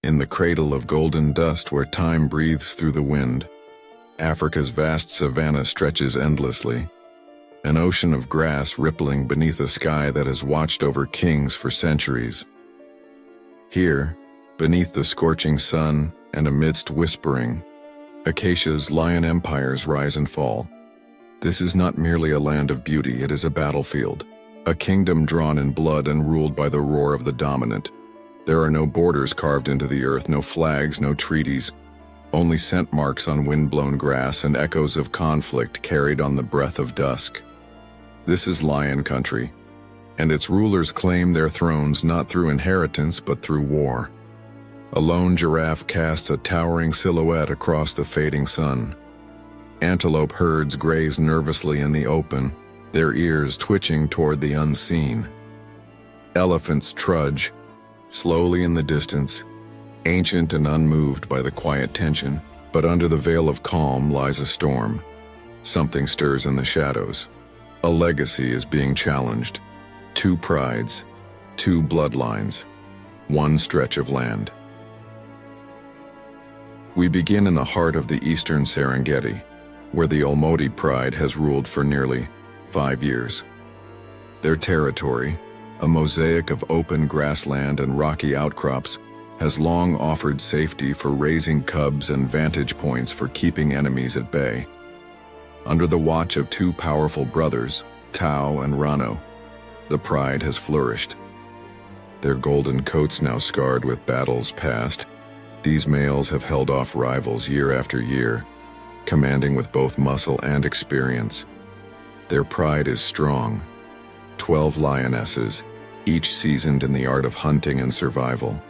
In the cradle of golden dust where time breathes through the wind, Africa's vast savanna stretches endlessly, an ocean of grass rippling beneath a sky that has watched over kings for centuries. Here, beneath the scorching sun and amidst whispering, acacias, lion empires rise and fall. This is not merely a land of beauty, it is a battlefield, a kingdom drawn in blood and ruled by the roar of the dominant. There are no borders carved into the earth, no flags, no treaties, only scent marks on wind-blown grass and echoes of conflict carried on the breath of dusk. This is lion country, and its rulers claim their thrones not through inheritance but through war. A lone giraffe casts a towering silhouette across the fading sun. Antelope herds graze nervously in the open, their ears twitching toward the unseen. Elephants trudge, slowly in the distance, ancient and unmoved by the quiet tension, but under the veil of calm lies a storm. Something stirs in the shadows. A legacy is being challenged. Two prides, two bloodlines, one stretch of land. We begin in the heart of the eastern Serengeti, where the Olmoti pride has ruled for nearly 5 years. Their territory, a mosaic of open grassland and rocky outcrops, has long offered safety for raising cubs and vantage points for keeping enemies at bay. Under the watch of two powerful brothers, Tao and Rano, the pride has flourished. Their golden coats now scarred with battles past, these males have held off rivals year after year, commanding with both muscle and experience. Their pride is strong. 12 lionesses, each seasoned in the art of hunting and survival.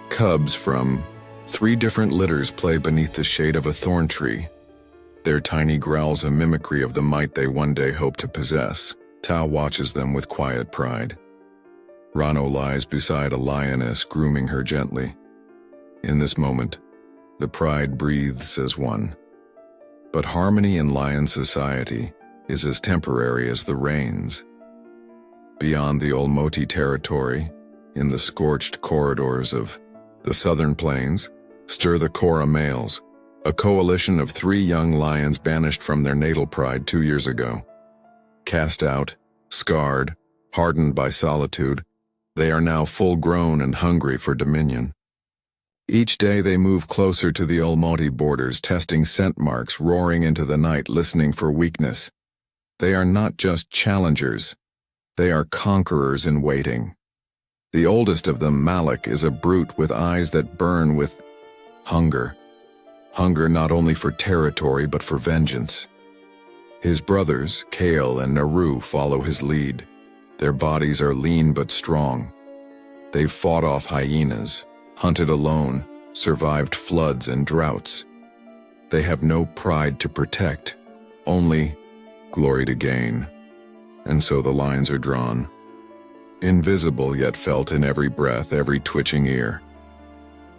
Cubs from 3 different litters play beneath the shade of a thorn tree, their tiny growls a mimicry of the might they one day hope to possess. Tao watches them with quiet pride. Rano lies beside a lioness, grooming her gently. In this moment, the pride breathes as one. But harmony in lion society is as temporary as the rains. Beyond the Olmoti territory, in the scorched corridors of the southern plains, stir the Kora males, a coalition of 3 young lions banished from their natal pride 2 years ago. Cast out, scarred, hardened by solitude, they are now full-grown and hungry for dominion. Each day they move closer to the Olmoti borders, testing scent marks, roaring into the night, listening for weakness. They are not just challengers, they are conquerors in waiting. The oldest of them, Malik, is a brute with eyes that burn with hunger. Hunger not only for territory but for vengeance. His brothers, Kale and Naru, follow his lead. Their bodies are lean but strong. They've fought off hyenas, hunted alone, survived floods and droughts. They have no pride to protect, only glory to gain. And so the lines are drawn. Invisible yet felt in every breath, every twitching ear.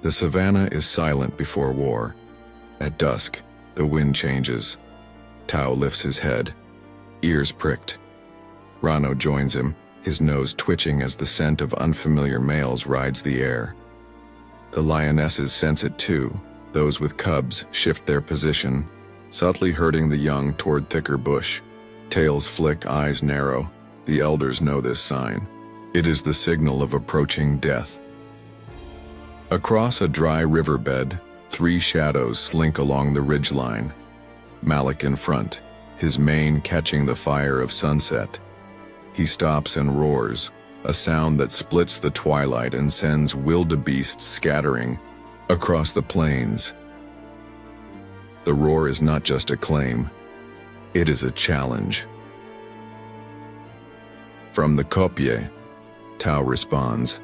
The savannah is silent before war. At dusk, the wind changes. Tao lifts his head, ears pricked. Rano joins him, his nose twitching as the scent of unfamiliar males rides the air. The lionesses sense it too. Those with cubs shift their position, subtly herding the young toward thicker bush. Tails flick, eyes narrow. The elders know this sign. It is the signal of approaching death. Across a dry riverbed, 3 shadows slink along the ridgeline. Malik in front, his mane catching the fire of sunset. He stops and roars, a sound that splits the twilight and sends wildebeests scattering across the plains. The roar is not just a claim, it is a challenge. From the kopje, Tao responds.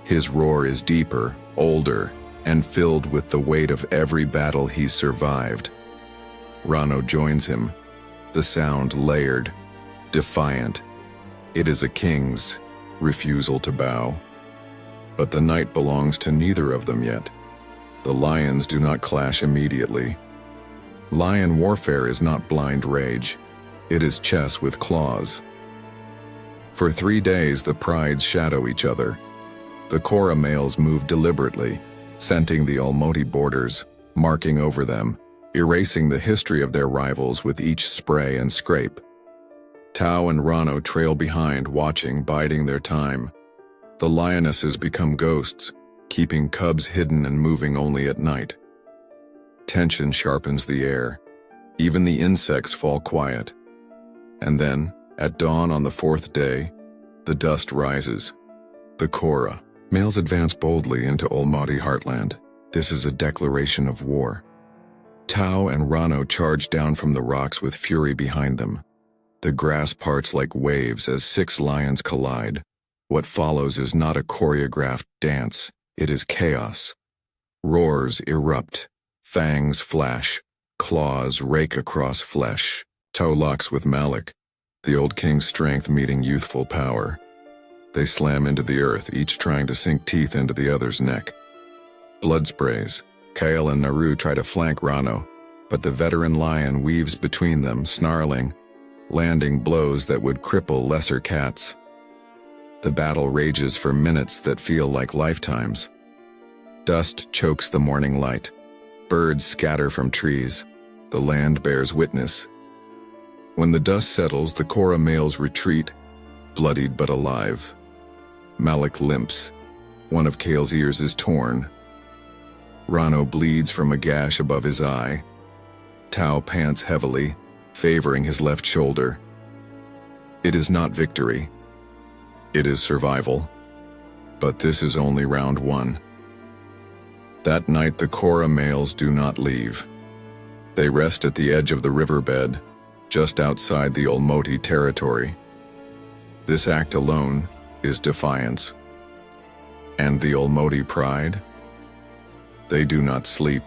His roar is deeper, older, and filled with the weight of every battle he's survived. Rano joins him, the sound layered, defiant. It is a king's refusal to bow. But the night belongs to neither of them yet. The lions do not clash immediately. Lion warfare is not blind rage. It is chess with claws. For 3 days the prides shadow each other. The Kora males move deliberately, scenting the Almoti borders, marking over them, erasing the history of their rivals with each spray and scrape. Tao and Rano trail behind, watching, biding their time. The lionesses become ghosts, keeping cubs hidden and moving only at night. Tension sharpens the air. Even the insects fall quiet. And then, at dawn on the fourth day, the dust rises. The Kora males advance boldly into Almoti heartland. This is a declaration of war. Tao and Rano charge down from the rocks with fury behind them. The grass parts like waves as 6 lions collide. What follows is not a choreographed dance, it is chaos. Roars erupt, fangs flash, claws rake across flesh. Tao locks with Malik, the old king's strength meeting youthful power. They slam into the earth, each trying to sink teeth into the other's neck. Blood sprays. Kale and Naru try to flank Rano, but the veteran lion weaves between them, snarling, landing blows that would cripple lesser cats. The battle rages for minutes that feel like lifetimes. Dust chokes the morning light. Birds scatter from trees. The land bears witness. When the dust settles, the Kora males retreat, bloodied but alive. Malik limps. One of Kale's ears is torn. Rano bleeds from a gash above his eye. Tao pants heavily, favoring his left shoulder. It is not victory. It is survival. But this is only round 1. That night the Kora males do not leave. They rest at the edge of the riverbed, just outside the Almoti territory. This act alone is defiance. And the Almoti pride? They do not sleep.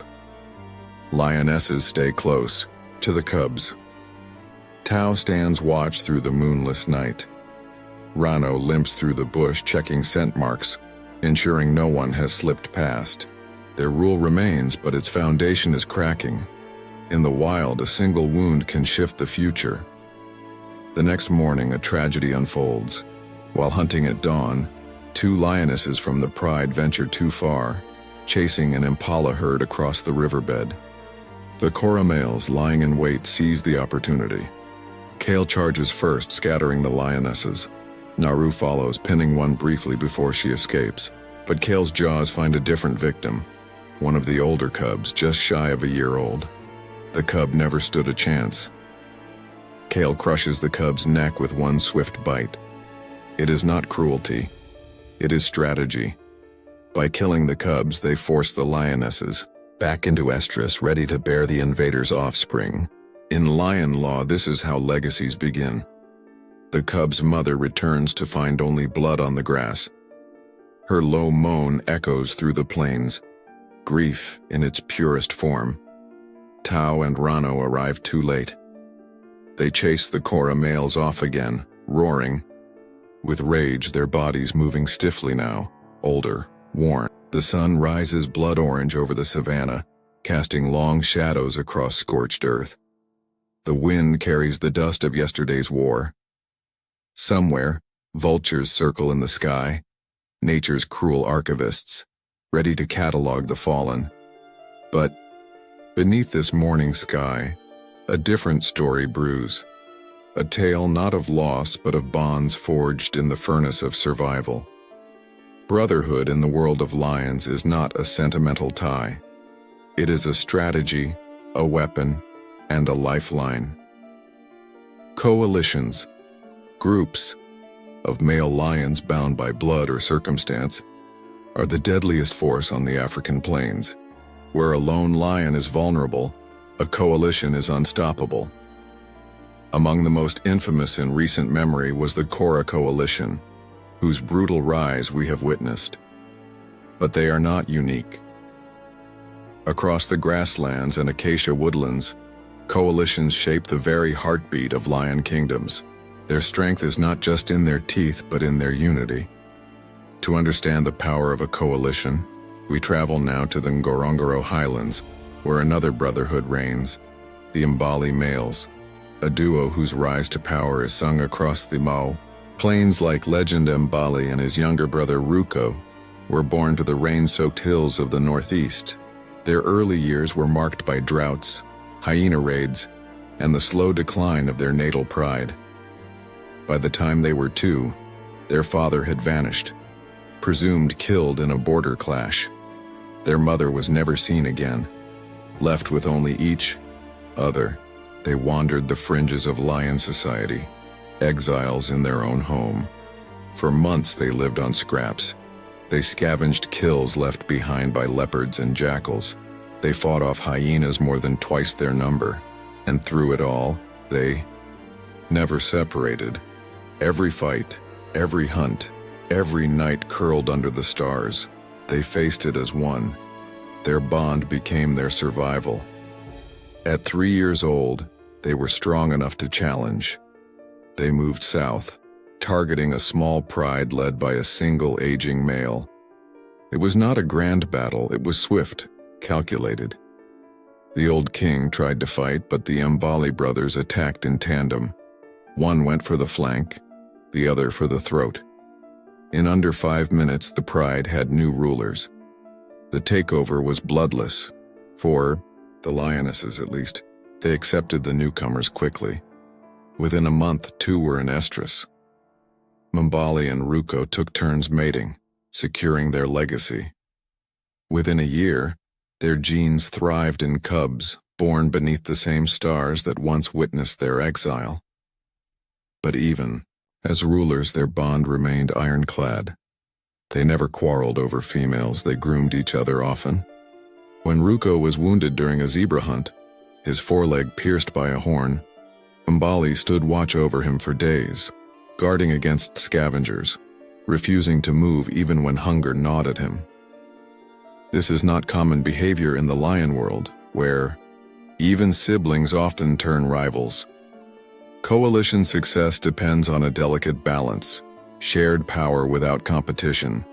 Lionesses stay close to the cubs. Tao stands watch through the moonless night. Rano limps through the bush, checking scent marks, ensuring no one has slipped past. Their rule remains, but its foundation is cracking. In the wild, a single wound can shift the future. The next morning, a tragedy unfolds. While hunting at dawn, 2 lionesses from the pride venture too far, chasing an impala herd across the riverbed. The Kora males, lying in wait, seize the opportunity. Kale charges first, scattering the lionesses. Naru follows, pinning one briefly before she escapes. But Kale's jaws find a different victim, one of the older cubs, just shy of a year old. The cub never stood a chance. Kale crushes the cub's neck with one swift bite. It is not cruelty. It is strategy. By killing the cubs, they force the lionesses back into estrus, ready to bear the invader's offspring. In lion law, this is how legacies begin. The cub's mother returns to find only blood on the grass. Her low moan echoes through the plains, grief in its purest form. Tao and Rano arrive too late. They chase the Kora males off again, roaring. With rage, their bodies moving stiffly now, older, worn. The sun rises blood orange over the savannah, casting long shadows across scorched earth. The wind carries the dust of yesterday's war. Somewhere, vultures circle in the sky, nature's cruel archivists, ready to catalog the fallen. But beneath this morning sky, a different story brews. A tale not of loss but of bonds forged in the furnace of survival. Brotherhood in the world of lions is not a sentimental tie. It is a strategy, a weapon, and a lifeline. Coalitions, groups of male lions bound by blood or circumstance, are the deadliest force on the African plains. Where a lone lion is vulnerable, a coalition is unstoppable. Among the most infamous in recent memory was the Kora coalition, whose brutal rise we have witnessed. But they are not unique. Across the grasslands and acacia woodlands, coalitions shape the very heartbeat of lion kingdoms. Their strength is not just in their teeth, but in their unity. To understand the power of a coalition, we travel now to the Ngorongoro highlands, where another brotherhood reigns, the Mbali males, a duo whose rise to power is sung across the Mau plains like legend Mbali and his younger brother Ruko, were born to the rain-soaked hills of the northeast. Their early years were marked by droughts, hyena raids, and the slow decline of their natal pride. By the time they were 2, their father had vanished, presumed killed in a border clash. Their mother was never seen again. Left with only each other, they wandered the fringes of lion society, exiles in their own home. For months they lived on scraps. They scavenged kills left behind by leopards and jackals. They fought off hyenas more than twice their number. And through it all, they never separated. Every fight, every hunt, every night curled under the stars, they faced it as one. Their bond became their survival. At 3 years old, they were strong enough to challenge. They moved south, targeting a small pride led by a single aging male. It was not a grand battle, it was swift, calculated. The old king tried to fight, but the Mbali brothers attacked in tandem. One went for the flank, the other for the throat. In under 5 minutes, the pride had new rulers. The takeover was bloodless. For the lionesses, at least, they accepted the newcomers quickly. Within a month, 2 were in estrus. Mbali and Ruko took turns mating, securing their legacy. Within a year, their genes thrived in cubs, born beneath the same stars that once witnessed their exile. But even as rulers, their bond remained ironclad. They never quarreled over females, they groomed each other often. When Ruko was wounded during a zebra hunt, his foreleg pierced by a horn, Mbali stood watch over him for days, guarding against scavengers, refusing to move even when hunger gnawed at him. This is not common behavior in the lion world, where even siblings often turn rivals. Coalition success depends on a delicate balance, shared power without competition.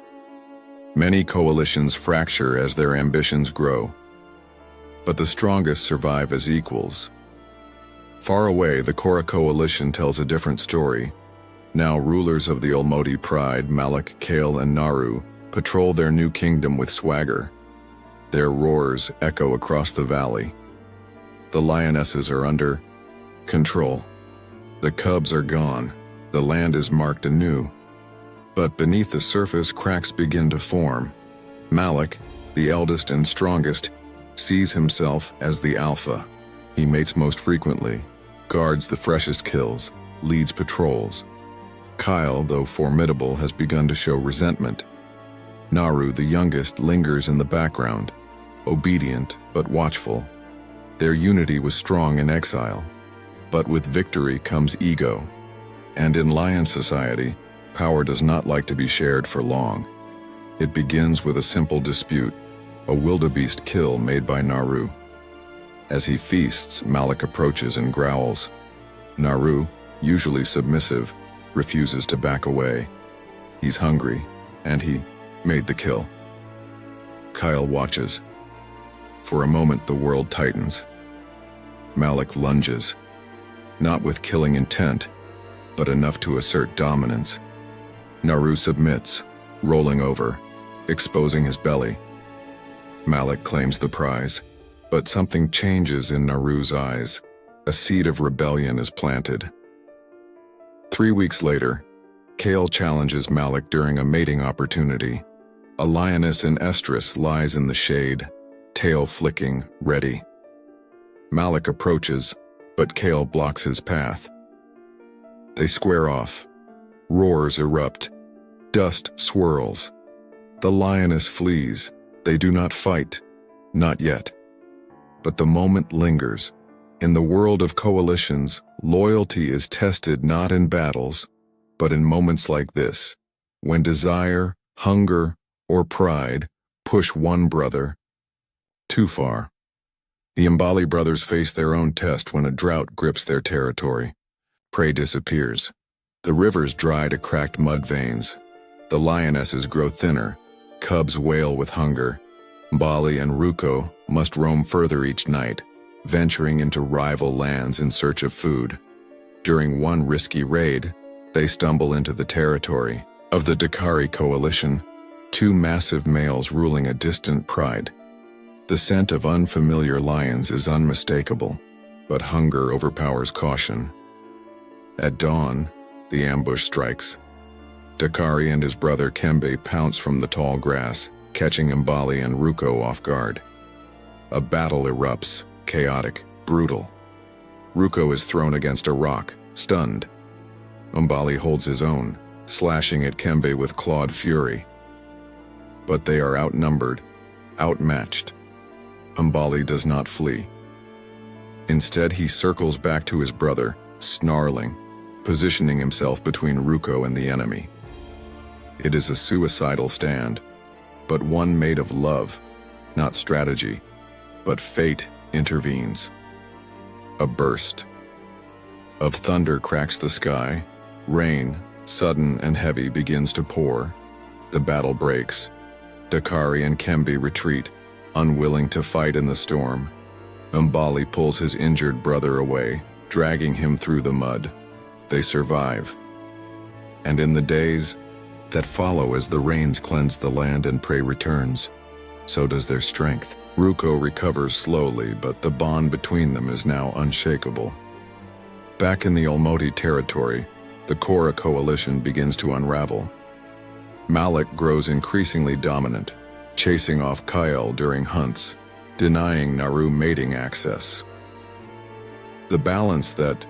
Many coalitions fracture as their ambitions grow, but the strongest survive as equals. Far away, the Kora coalition tells a different story. Now rulers of the Olmoti pride, Malik, Kale, and Naru, patrol their new kingdom with swagger. Their roars echo across the valley. The lionesses are under control. The cubs are gone. The land is marked anew. But beneath the surface, cracks begin to form. Malik, the eldest and strongest, sees himself as the alpha. He mates most frequently, guards the freshest kills, leads patrols. Kyle, though formidable, has begun to show resentment. Naru, the youngest, lingers in the background, obedient but watchful. Their unity was strong in exile, but with victory comes ego. And in lion society, power does not like to be shared for long. It begins with a simple dispute, a wildebeest kill made by Naru. As he feasts, Malik approaches and growls. Naru, usually submissive, refuses to back away. He's hungry, and he made the kill. Kyle watches. For a moment, the world tightens. Malik lunges, not with killing intent, but enough to assert dominance. Naru submits, rolling over, exposing his belly. Malik claims the prize, but something changes in Naru's eyes. A seed of rebellion is planted. 3 weeks later, Kale challenges Malik during a mating opportunity. A lioness in estrus lies in the shade, tail flicking, ready. Malik approaches, but Kale blocks his path. They square off. Roars erupt. Dust swirls. The lioness flees. They do not fight. Not yet. But the moment lingers. In the world of coalitions, loyalty is tested not in battles, but in moments like this, when desire, hunger, or pride push one brother too far. The Mbali brothers face their own test when a drought grips their territory. Prey disappears. The rivers dry to cracked mud veins. The lionesses grow thinner. Cubs wail with hunger. Mbali and Ruko must roam further each night, venturing into rival lands in search of food. During one risky raid, they stumble into the territory of the Dakari coalition. two massive males ruling a distant pride. The scent of unfamiliar lions is unmistakable, but hunger overpowers caution. At dawn, the ambush strikes. Dakari and his brother Kembe pounce from the tall grass, catching Mbali and Ruko off guard. A battle erupts, chaotic, brutal. Ruko is thrown against a rock, stunned. Mbali holds his own, slashing at Kembe with clawed fury. But they are outnumbered, outmatched. Mbali does not flee. Instead, he circles back to his brother, snarling, positioning himself between Ruko and the enemy. It is a suicidal stand, but one made of love, not strategy, but fate intervenes. A burst of thunder cracks the sky, rain, sudden and heavy, begins to pour. The battle breaks. Dakari and Kembe retreat, unwilling to fight in the storm. Mbali pulls his injured brother away, dragging him through the mud. They survive. And in the days that follow, as the rains cleanse the land and prey returns, so does their strength. Ruko recovers slowly, but the bond between them is now unshakable. Back in the Olmoti territory, the Kora coalition begins to unravel. Malik grows increasingly dominant, chasing off Kyle during hunts, denying Naru mating access. The balance that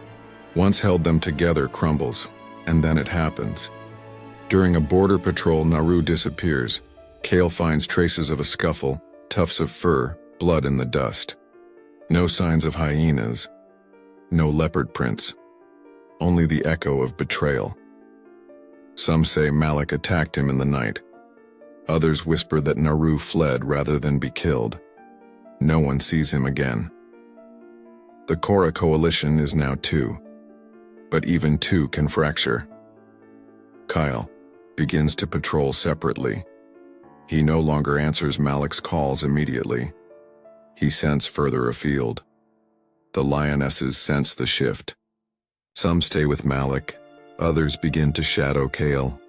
once held them together crumbles, and then it happens. During a border patrol, Naru disappears. Kale finds traces of a scuffle, tufts of fur, blood in the dust. No signs of hyenas, no leopard prints, only the echo of betrayal. Some say Malik attacked him in the night. Others whisper that Naru fled rather than be killed. No one sees him again. The Kora coalition is now two, but even two can fracture. Kyle begins to patrol separately. He no longer answers Malik's calls immediately. He scents further afield. The lionesses sense the shift. Some stay with Malik, others begin to shadow Kale.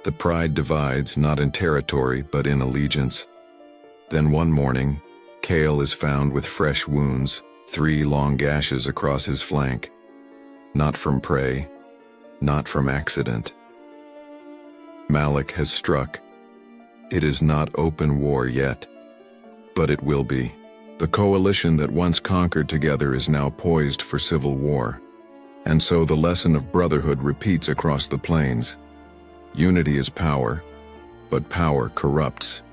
The pride divides not in territory but in allegiance. Then one morning, Kale is found with fresh wounds, 3 long gashes across his flank. Not from prey, not from accident. Malik has struck. It is not open war yet, but it will be. The coalition that once conquered together is now poised for civil war. And so the lesson of brotherhood repeats across the plains. Unity is power, but power corrupts.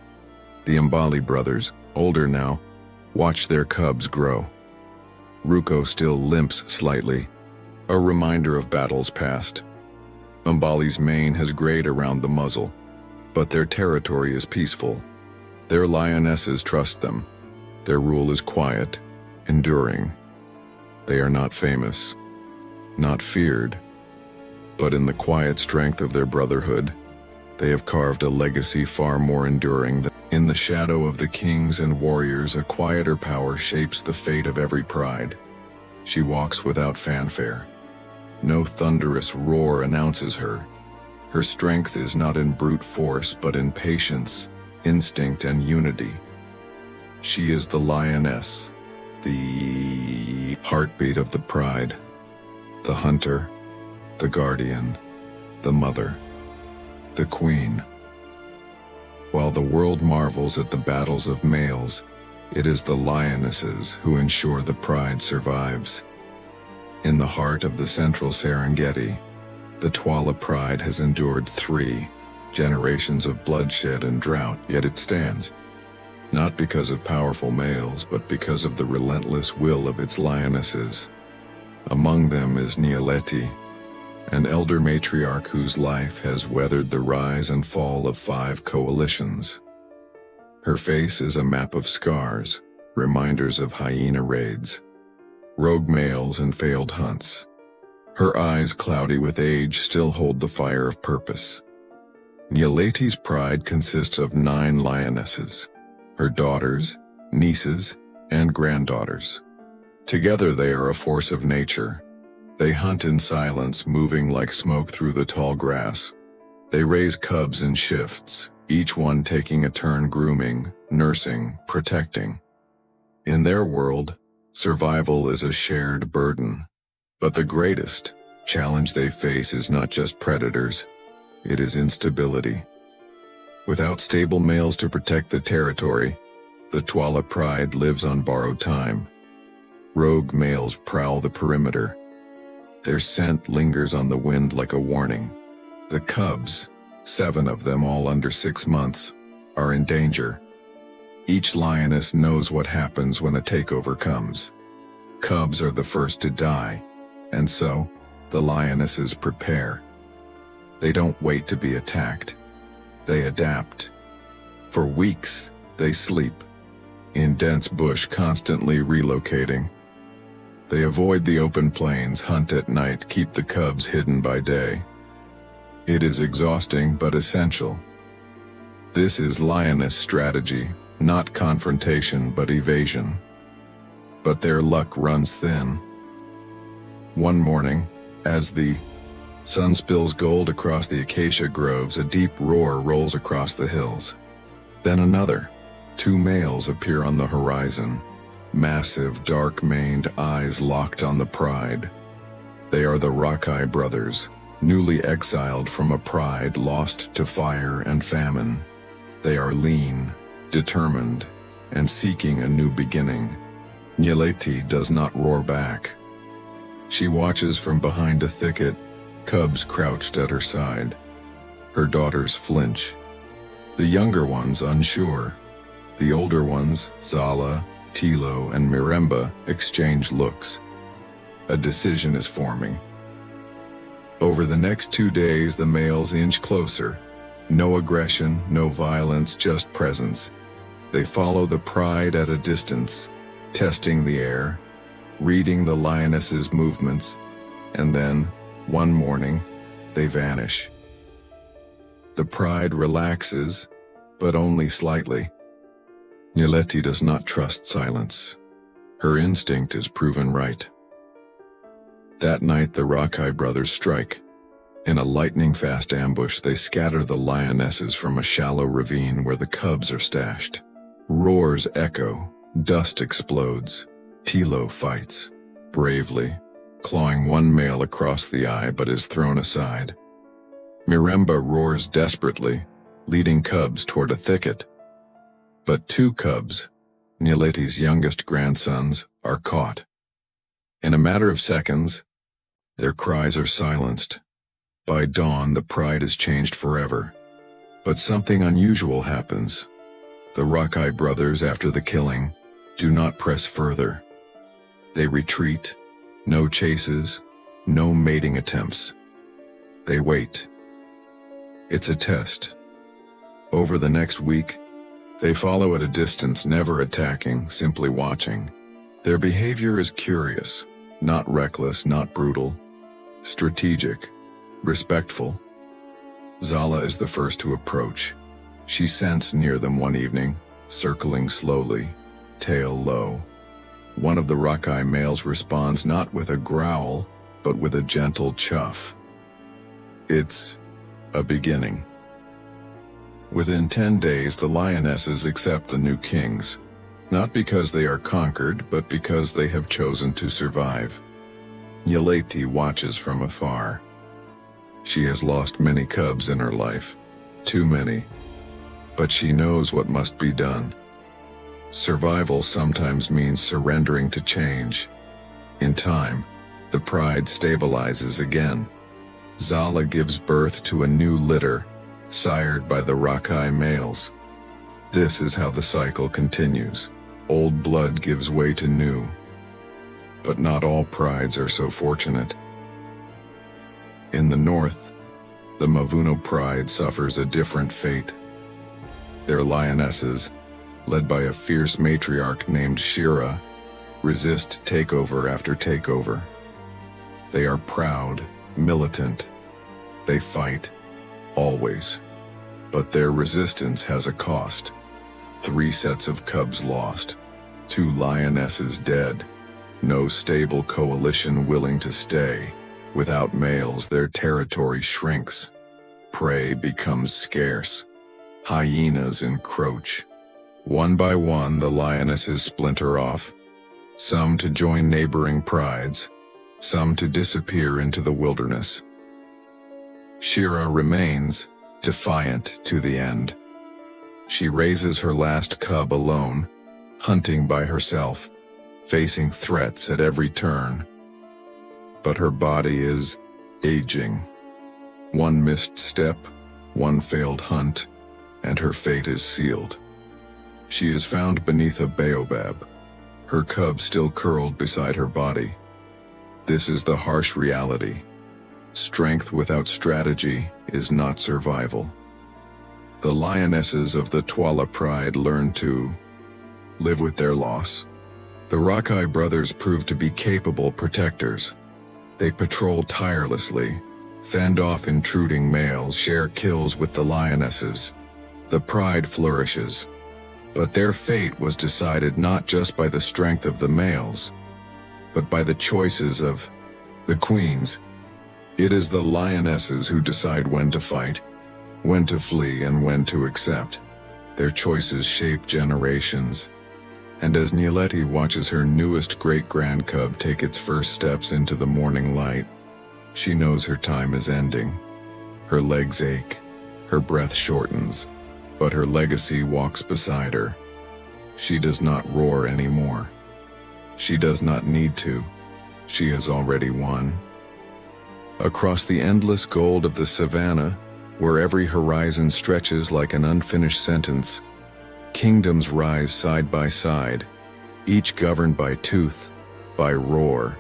The Mbali brothers, older now, watch their cubs grow. Ruko still limps slightly, a reminder of battles past. Mbali's mane has grayed around the muzzle, but their territory is peaceful. Their lionesses trust them. Their rule is quiet, enduring. They are not famous, not feared, but in the quiet strength of their brotherhood, they have carved a legacy far more enduring than in the shadow of the kings and warriors. A quieter power shapes the fate of every pride. She walks without fanfare. No thunderous roar announces her. Her strength is not in brute force, but in patience, instinct, and unity. She is the lioness, the heartbeat of the pride, the hunter, the guardian, the mother, the queen. While the world marvels at the battles of males, it is the lionesses who ensure the pride survives. In the heart of the central Serengeti, the Twala pride has endured 3 generations of bloodshed and drought, yet it stands. Not because of powerful males, but because of the relentless will of its lionesses. Among them is Nyaleti, an elder matriarch whose life has weathered the rise and fall of 5 coalitions. Her face is a map of scars, reminders of hyena raids, rogue males and failed hunts. Her eyes, cloudy with age, still hold the fire of purpose. Nyaleti's pride consists of 9 lionesses, her daughters, nieces, and granddaughters. Together they are a force of nature. They hunt in silence, moving like smoke through the tall grass. They raise cubs in shifts, each one taking a turn grooming, nursing, protecting. In their world, survival is a shared burden. But the greatest challenge they face is not just predators, it is instability. Without stable males to protect the territory, the Tuala pride lives on borrowed time. Rogue males prowl the perimeter. Their scent lingers on the wind like a warning. The cubs, 7 of them all under 6 months, are in danger. Each lioness knows what happens when a takeover comes. Cubs are the first to die, and so, the lionesses prepare. They don't wait to be attacked. They adapt. For weeks, they sleep, in dense bush constantly relocating. They avoid the open plains, hunt at night, keep the cubs hidden by day. It is exhausting but essential. This is lioness strategy, not confrontation but evasion. But their luck runs thin. One morning, as the sun spills gold across the acacia groves, a deep roar rolls across the hills. Then another. 2 males appear on the horizon, massive, dark-maned eyes locked on the pride. They are the Rockeye brothers, newly exiled from a pride lost to fire and famine. They are lean, determined, and seeking a new beginning. Nyeleti does not roar back. She watches from behind a thicket, cubs crouched at her side. Her daughters flinch. The younger ones unsure. The older ones, Zala, Tilo, and Miremba, exchange looks. A decision is forming. Over the next 2 days, the males inch closer. No aggression, no violence, just presence. They follow the pride at a distance, testing the air, reading the lioness's movements, and then, one morning, they vanish. The pride relaxes, but only slightly. Nyeleti does not trust silence. Her instinct is proven right. That night the Rockeye brothers strike. In a lightning-fast ambush, they scatter the lionesses from a shallow ravine where the cubs are stashed. Roars echo, dust explodes. Tilo fights, bravely, clawing one male across the eye but is thrown aside. Miremba roars desperately, leading cubs toward a thicket. But 2 cubs, Nyeleti's youngest grandsons, are caught. In a matter of seconds, their cries are silenced. By dawn, the pride is changed forever. But something unusual happens. The Rockeye brothers, after the killing, do not press further. They retreat, no chases, no mating attempts. They wait. It's a test. Over the next week, they follow at a distance, never attacking, simply watching. Their behavior is curious, not reckless, not brutal, strategic, respectful. Zala is the first to approach. She scents near them one evening, circling slowly, tail low. One of the Rockeye males responds not with a growl, but with a gentle chuff. It's a beginning. Within 10 days, the lionesses accept the new kings, not because they are conquered, but because they have chosen to survive. Nyeleti watches from afar. She has lost many cubs in her life, too many, but she knows what must be done. Survival sometimes means surrendering to change. In time, the pride stabilizes again. Zala gives birth to a new litter, sired by the Rockeye males. This is how the cycle continues. Old blood gives way to new. But not all prides are so fortunate. In the north, the Mavuno pride suffers a different fate. Their lionesses, led by a fierce matriarch named Shira, resist takeover after takeover. They are proud, militant. They fight, always. But their resistance has a cost. 3 sets of cubs lost, 2 lionesses dead, no stable coalition willing to stay. Without males, their territory shrinks. Prey becomes scarce. Hyenas encroach. One by one, the lionesses splinter off, some to join neighboring prides, some to disappear into the wilderness. Shira remains, defiant to the end. She raises her last cub alone, hunting by herself, facing threats at every turn. But her body is aging. One missed step, one failed hunt, and her fate is sealed. She is found beneath a baobab, her cub still curled beside her body. This is the harsh reality. Strength without strategy is not survival. The lionesses of the Twala pride learn to live with their loss. The Rakai brothers prove to be capable protectors. They patrol tirelessly, fend off intruding males, share kills with the lionesses. The pride flourishes. But their fate was decided not just by the strength of the males, but by the choices of the queens. It is the lionesses who decide when to fight, when to flee, and when to accept. Their choices shape generations. And as Nieleti watches her newest great-grand cub take its first steps into the morning light, she knows her time is ending. Her legs ache, her breath shortens, but her legacy walks beside her. She does not roar anymore. She does not need to. She has already won. Across the endless gold of the Savannah, where every horizon stretches like an unfinished sentence, kingdoms rise side by side, each governed by tooth, by roar,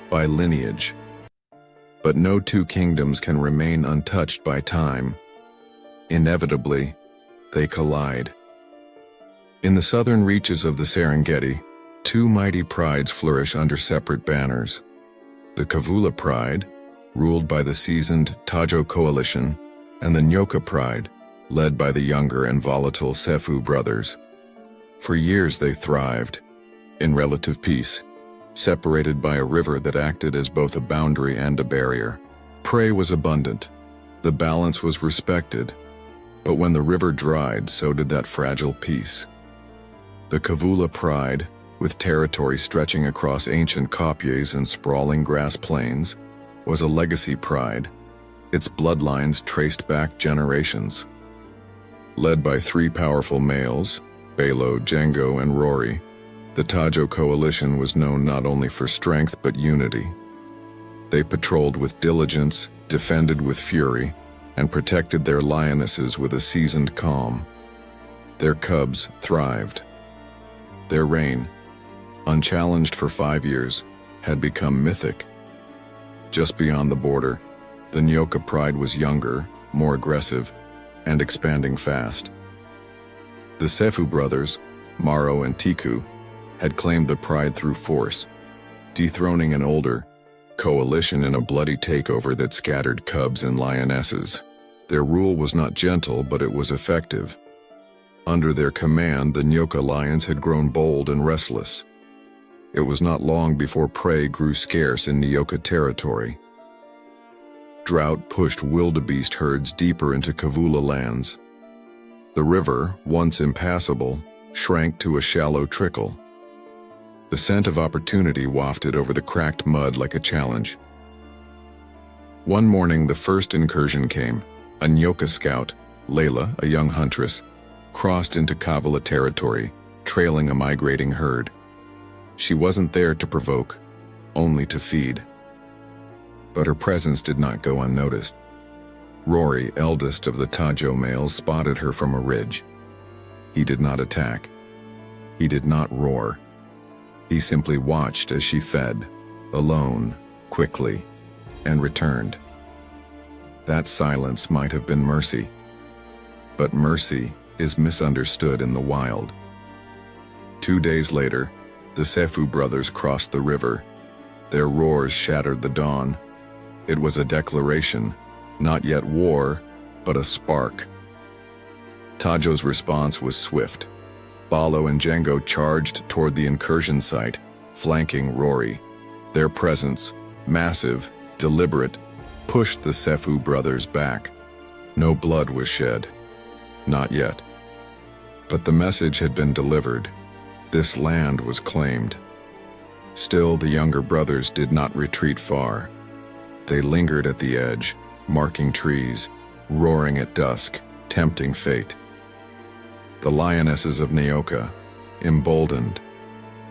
by lineage. But no two kingdoms can remain untouched by time. Inevitably, they collide. In the southern reaches of the Serengeti, two mighty prides flourish under separate banners. The Kavula pride, ruled by the seasoned Tajo coalition, and the Nyoka pride, led by the younger and volatile Sefu brothers. For years they thrived, in relative peace, separated by a river that acted as both a boundary and a barrier. Prey was abundant, the balance was respected, but when the river dried, so did that fragile peace. The Kavula pride, with territory stretching across ancient kopjes and sprawling grass plains, was a legacy pride, its bloodlines traced back generations. Led by three powerful males, Belo, Django, and Rory, the Tajo coalition was known not only for strength but unity. They patrolled with diligence, defended with fury, and protected their lionesses with a seasoned calm. Their cubs thrived. Their reign, unchallenged for 5 years, had become mythic. Just beyond the border, the Nyoka pride was younger, more aggressive, and expanding fast. The Sefu brothers, Maro and Tiku, had claimed the pride through force, dethroning an older coalition in a bloody takeover that scattered cubs and lionesses. Their rule was not gentle, but it was effective. Under their command, the Nyoka lions had grown bold and restless. It was not long before prey grew scarce in Nyoka territory. Drought pushed wildebeest herds deeper into Kavula lands. The river, once impassable, shrank to a shallow trickle. The scent of opportunity wafted over the cracked mud like a challenge. One morning, the first incursion came. A Nyoka scout, Layla, a young huntress, crossed into Kavula territory, trailing a migrating herd. She wasn't there to provoke, only to feed. But her presence did not go unnoticed. Rory, eldest of the Tajo males, spotted her from a ridge. He did not attack. He did not roar. He simply watched as she fed, alone, quickly, and returned. That silence might have been mercy. But mercy is misunderstood in the wild. 2 days later, the Sefu brothers crossed the river. Their roars shattered the dawn. It was a declaration, not yet war, but a spark. Tajo's response was swift. Balo and Django charged toward the incursion site, flanking Rory. Their presence, massive, deliberate, pushed the Sefu brothers back. No blood was shed. Not yet. But the message had been delivered. This land was claimed. Still, the younger brothers did not retreat far. They lingered at the edge, marking trees, roaring at dusk, tempting fate. The lionesses of Neoka, emboldened,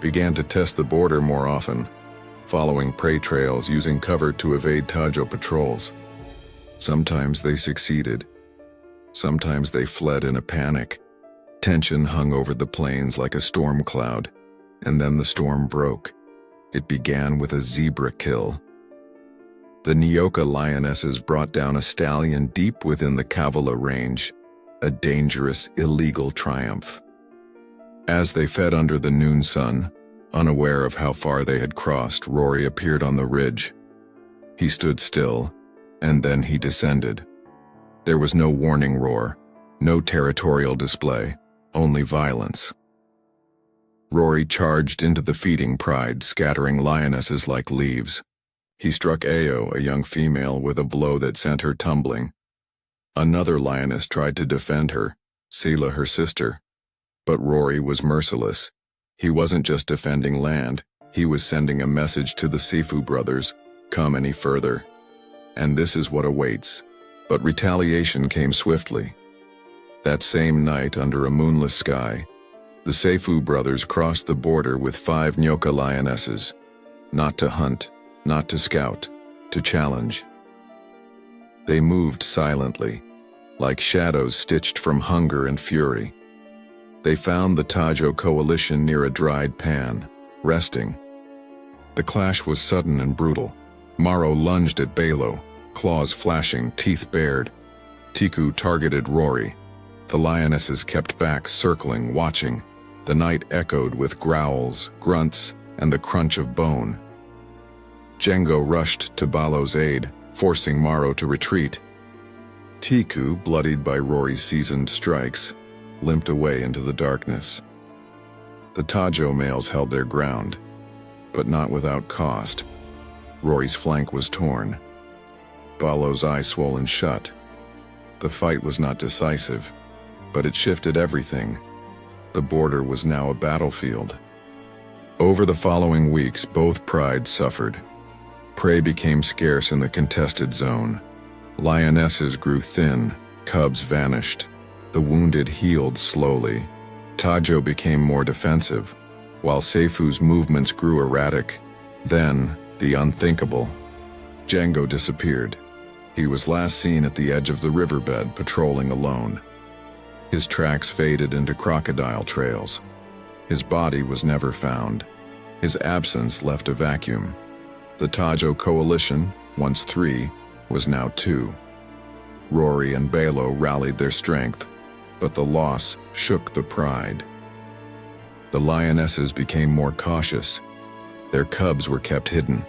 began to test the border more often, following prey trails using cover to evade Tajo patrols. Sometimes they succeeded. Sometimes they fled in a panic. Tension hung over the plains like a storm cloud, and then the storm broke. It began with a zebra kill. The Neoka lionesses brought down a stallion deep within the Kavala range, a dangerous, illegal triumph. As they fed under the noon sun, unaware of how far they had crossed, Rory appeared on the ridge. He stood still, and then he descended. There was no warning roar, no territorial display, only violence. Rory charged into the feeding pride, scattering lionesses like leaves. He struck Ao, a young female, with a blow that sent her tumbling. Another lioness tried to defend her, Sela, her sister. But Rory was merciless. He wasn't just defending land, he was sending a message to the Sifu brothers, come any further. And this is what awaits. But retaliation came swiftly. That same night, under a moonless sky, the Sifu brothers crossed the border with 5 Nyoka lionesses. Not to hunt, not to scout, to challenge. They moved silently, like shadows stitched from hunger and fury. They found the Tajo coalition near a dried pan, resting. The clash was sudden and brutal. Maro lunged at Balo, claws flashing, teeth bared. Tiku targeted Rory. The lionesses kept back, circling, watching. The night echoed with growls, grunts, and the crunch of bone. Django rushed to Balo's aid, forcing Maro to retreat. Tiku, bloodied by Rory's seasoned strikes, limped away into the darkness. The Tajo males held their ground, but not without cost. Rory's flank was torn. Balo's eye swollen shut. The fight was not decisive, but it shifted everything. The border was now a battlefield. Over the following weeks, both prides suffered. Prey became scarce in the contested zone. Lionesses grew thin, cubs vanished. The wounded healed slowly. Tajo became more defensive, while Seifu's movements grew erratic. Then, the unthinkable. Django disappeared. He was last seen at the edge of the riverbed, patrolling alone. His tracks faded into crocodile trails. His body was never found. His absence left a vacuum. The Tajo coalition, once 3, was now 2. Rory and Balo rallied their strength, but the loss shook the pride. The lionesses became more cautious. Their cubs were kept hidden.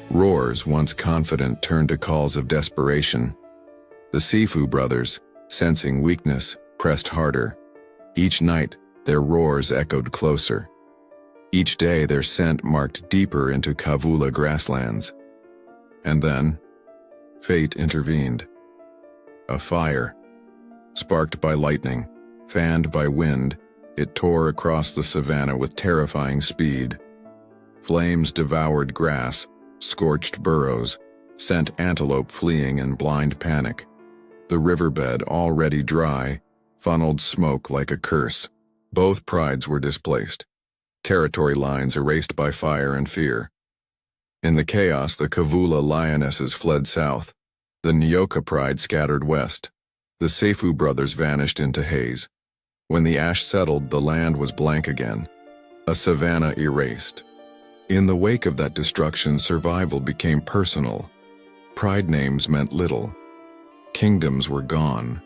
Roars, once confident, turned to calls of desperation. The Sifu brothers, sensing weakness, pressed harder. Each night, their roars echoed closer. Each day, their scent marked deeper into Kavula grasslands. And then, fate intervened. A fire. Sparked by lightning, fanned by wind, it tore across the savannah with terrifying speed. Flames devoured grass, scorched burrows, sent antelope fleeing in blind panic. The riverbed, already dry, funneled smoke like a curse. Both prides were displaced. Territory lines erased by fire and fear. In the chaos, the Kavula lionesses fled south. The Nyoka pride scattered west. The Seifu brothers vanished into haze. When the ash settled, the land was blank again. A savannah erased. In the wake of that destruction, survival became personal. Pride names meant little. Kingdoms were gone.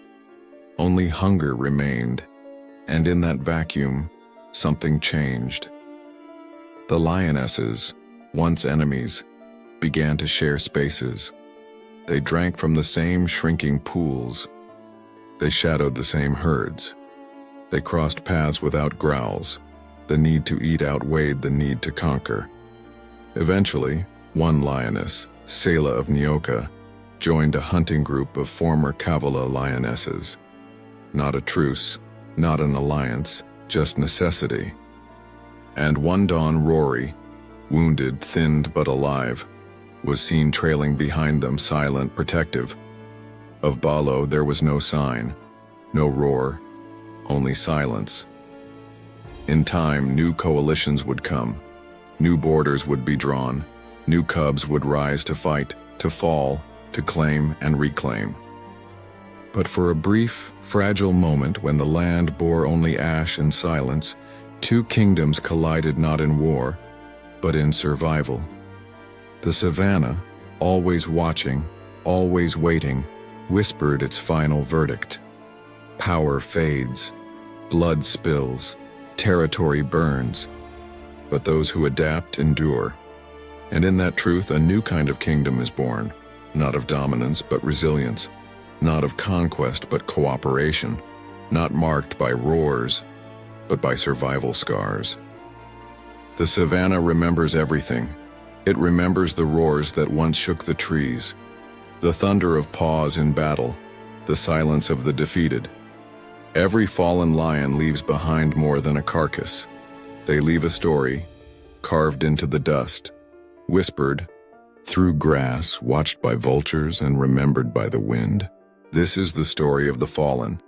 Only hunger remained. And in that vacuum, something changed. The lionesses, once enemies, began to share spaces. They drank from the same shrinking pools. They shadowed the same herds. They crossed paths without growls. The need to eat outweighed the need to conquer. Eventually, one lioness, Sela of Nyoka, joined a hunting group of former Kavala lionesses. not a truce, not an alliance, just necessity. And one dawn Rory, wounded, thinned but alive, was seen trailing behind them, silent, protective. Of Ballo there was no sign, no roar, only silence. In time, new coalitions would come, new borders would be drawn, new cubs would rise to fight, to fall, to claim and reclaim. But for a brief, fragile moment when the land bore only ash and silence, two kingdoms collided not in war, but in survival. The Savannah, always watching, always waiting, whispered its final verdict. Power fades, blood spills, territory burns, but those who adapt endure. And in that truth, a new kind of kingdom is born, not of dominance but resilience, not of conquest but cooperation, not marked by roars, but by survival scars. The Savannah remembers everything. It remembers the roars that once shook the trees, the thunder of paws in battle, the silence of the defeated. Every fallen lion leaves behind more than a carcass. They leave a story, carved into the dust, whispered through grass, watched by vultures and remembered by the wind. This is the story of the fallen,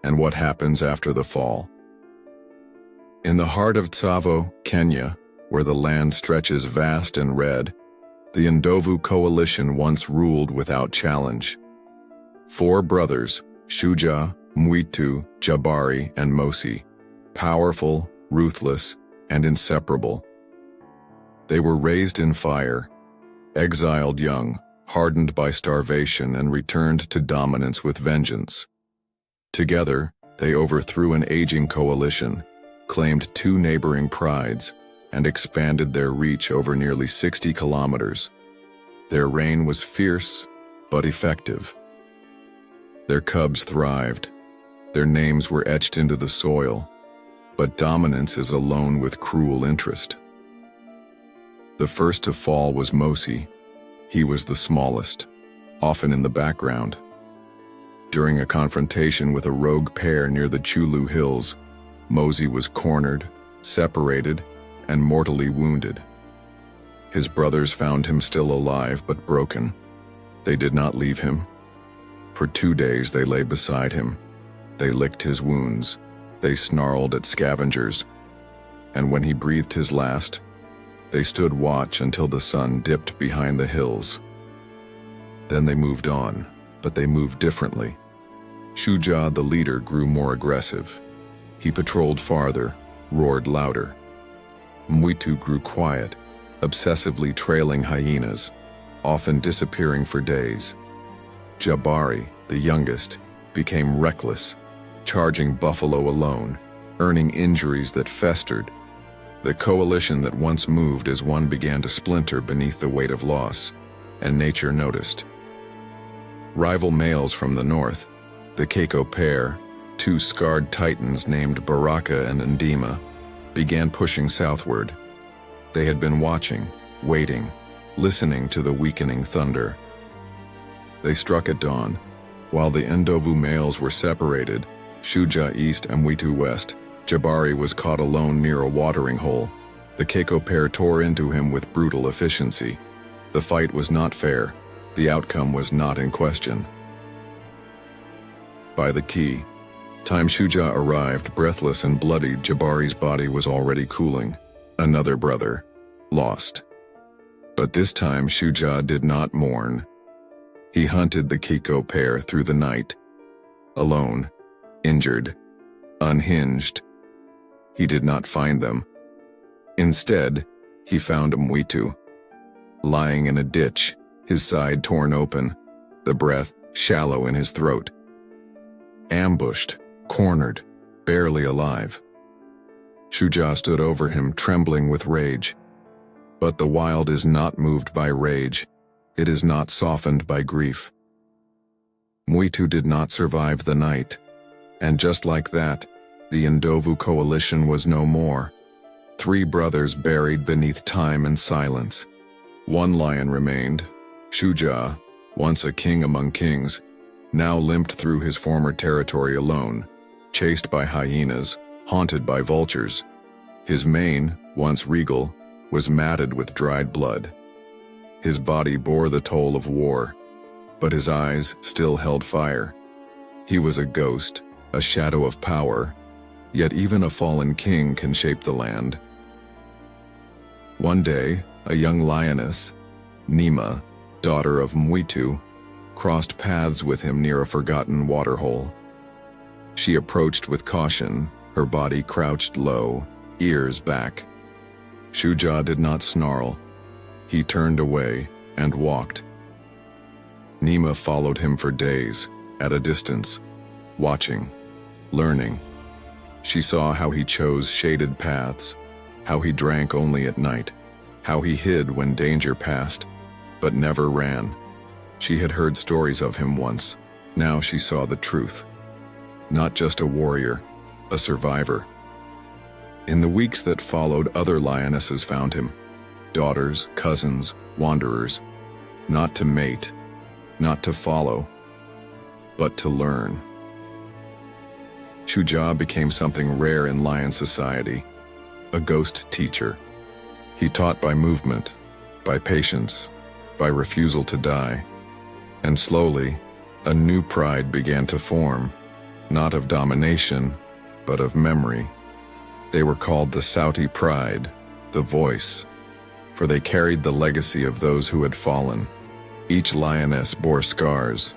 and what happens after the fall. In the heart of Tsavo, Kenya, where the land stretches vast and red, the Ndovu coalition once ruled without challenge. 4 brothers, Shuja, Mwitu, Jabari, and Mosi, powerful, ruthless, and inseparable. They were raised in fire, exiled young, hardened by starvation, and returned to dominance with vengeance. Together, they overthrew an aging coalition, claimed 2 neighboring prides, and expanded their reach over nearly 60 kilometers. Their reign was fierce, but effective. Their cubs thrived. Their names were etched into the soil, but dominance is alone with cruel interest. The first to fall was Mosi. He was the smallest, often in the background. During a confrontation with a rogue pair near the Chulu Hills, Mosi was cornered, separated, and mortally wounded. His brothers found him still alive but broken. They did not leave him. For 2 days they lay beside him. They licked his wounds. They snarled at scavengers. And when he breathed his last, they stood watch until the sun dipped behind the hills. Then they moved on, but they moved differently. Shuja, the leader, grew more aggressive. He patrolled farther, roared louder. Mwitu grew quiet, obsessively trailing hyenas, often disappearing for days. Jabari, the youngest, became reckless, charging buffalo alone, earning injuries that festered. The coalition that once moved as one began to splinter beneath the weight of loss, and nature noticed. Rival males from the north, the Keiko pair, 2 scarred titans named Baraka and Ndima, began pushing southward. They had been watching, waiting, listening to the weakening thunder. They struck at dawn. While the Ndovu males were separated, Shuja east and Mwitu west, Jabari was caught alone near a watering hole. The Keiko pair tore into him with brutal efficiency. The fight was not fair. The outcome was not in question. By the key, time Shuja arrived, breathless and bloodied, Jabari's body was already cooling. Another brother, lost. But this time Shuja did not mourn. He hunted the Keiko pair through the night. Alone, injured, unhinged. He did not find them. Instead, he found Mwitu, lying in a ditch, his side torn open, the breath shallow in his throat. Ambushed, cornered, barely alive. Shuja stood over him, trembling with rage. But the wild is not moved by rage. It is not softened by grief. Mwitu did not survive the night. And just like that, the Ndovu coalition was no more. 3 brothers buried beneath time and silence. 1 lion remained. Shuja, once a king among kings, now limped through his former territory alone, chased by hyenas, haunted by vultures. His mane, once regal, was matted with dried blood. His body bore the toll of war, but his eyes still held fire. He was a ghost, a shadow of power, yet even a fallen king can shape the land. One day, a young lioness, Nima, daughter of Mwitu, crossed paths with him near a forgotten waterhole. She approached with caution, her body crouched low, ears back. Shuja did not snarl. He turned away and walked. Nima followed him for days, at a distance, watching, learning. She saw how he chose shaded paths, how he drank only at night, how he hid when danger passed, but never ran. She had heard stories of him once. Now she saw the truth. Not just a warrior, a survivor. In the weeks that followed, other lionesses found him. Daughters, cousins, wanderers. Not to mate, not to follow, but to learn. Shuja became something rare in lion society, a ghost teacher. He taught by movement, by patience, by refusal to die. And slowly, a new pride began to form, not of domination, but of memory. They were called the Sauti Pride, the voice, for they carried the legacy of those who had fallen. Each lioness bore scars.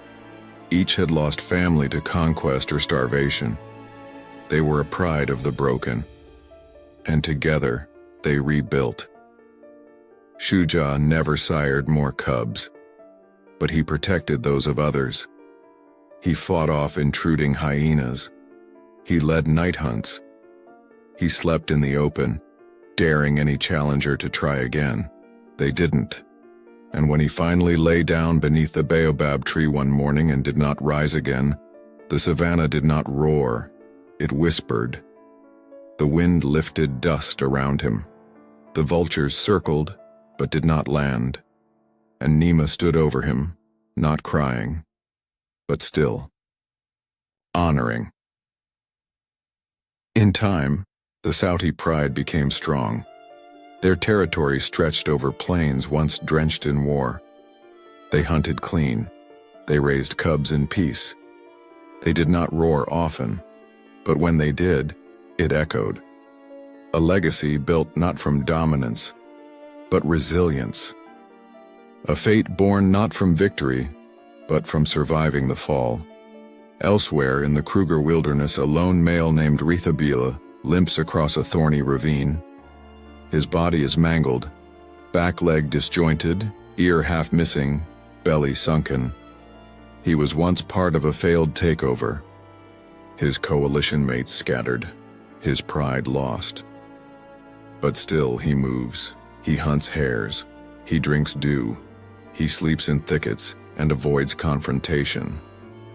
Each had lost family to conquest or starvation. They were a pride of the broken, and together they rebuilt. Shuja never sired more cubs, but he protected those of others. He fought off intruding hyenas. He led night hunts. He slept in the open, daring any challenger to try again. They didn't. And when he finally lay down beneath the baobab tree one morning and did not rise again, the savannah did not roar, it whispered. The wind lifted dust around him. The vultures circled, but did not land. And Nima stood over him, not crying, but still, honoring. In time, the Sauti Pride became strong. Their territory stretched over plains once drenched in war. They hunted clean. They raised cubs in peace. They did not roar often, but when they did, it echoed. A legacy built not from dominance, but resilience. A fate born not from victory, but from surviving the fall. Elsewhere in the Kruger wilderness, a lone male named Rethabila limps across a thorny ravine. His body is mangled, back leg disjointed, ear half missing, belly sunken. He was once part of a failed takeover. His coalition mates scattered, his pride lost. But still he moves, he hunts hares, he drinks dew, he sleeps in thickets and avoids confrontation.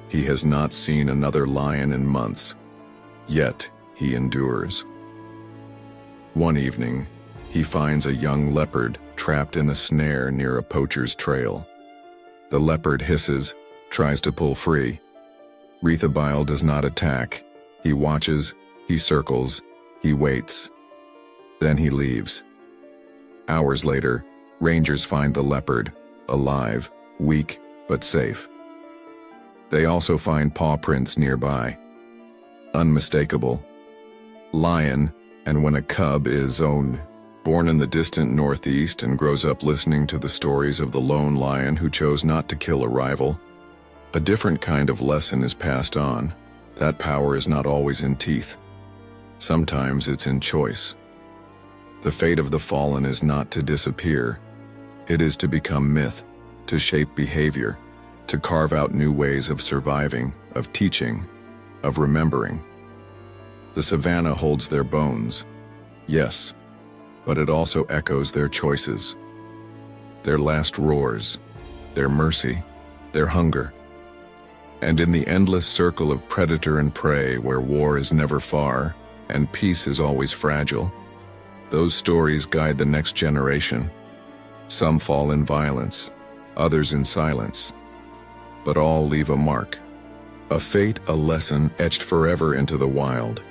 He has not seen another lion in months, yet he endures. One evening, he finds a young leopard trapped in a snare near a poacher's trail. The leopard hisses, tries to pull free. Rethabile does not attack. He watches, he circles, he waits. Then he leaves. Hours later, rangers find the leopard, alive, weak, but safe. They also find paw prints nearby. Unmistakable. Lion, and when a cub is owned, born in the distant Northeast and grows up listening to the stories of the lone lion who chose not to kill a rival, a different kind of lesson is passed on. That power is not always in teeth. Sometimes it's in choice. The fate of the fallen is not to disappear. It is to become myth, to shape behavior, to carve out new ways of surviving, of teaching, of remembering. The savannah holds their bones, yes, but it also echoes their choices, their last roars, their mercy, their hunger. And in the endless circle of predator and prey where war is never far and peace is always fragile, those stories guide the next generation. Some fall in violence, others in silence, but all leave a mark. A fate, a lesson etched forever into the wild.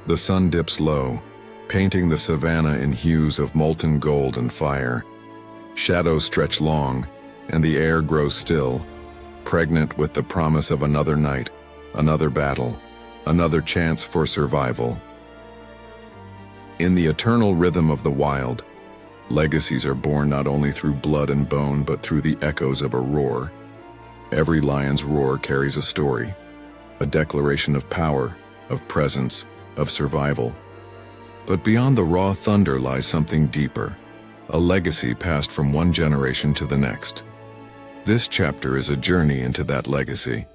The sun dips low, painting the savannah in hues of molten gold and fire. Shadows stretch long, and the air grows still, pregnant with the promise of another night, another battle, another chance for survival. In the eternal rhythm of the wild, legacies are born not only through blood and bone but through the echoes of a roar. Every lion's roar carries a story, a declaration of power, of presence, of survival. But beyond the raw thunder lies something deeper, a legacy passed from one generation to the next. This chapter is a journey into that legacy.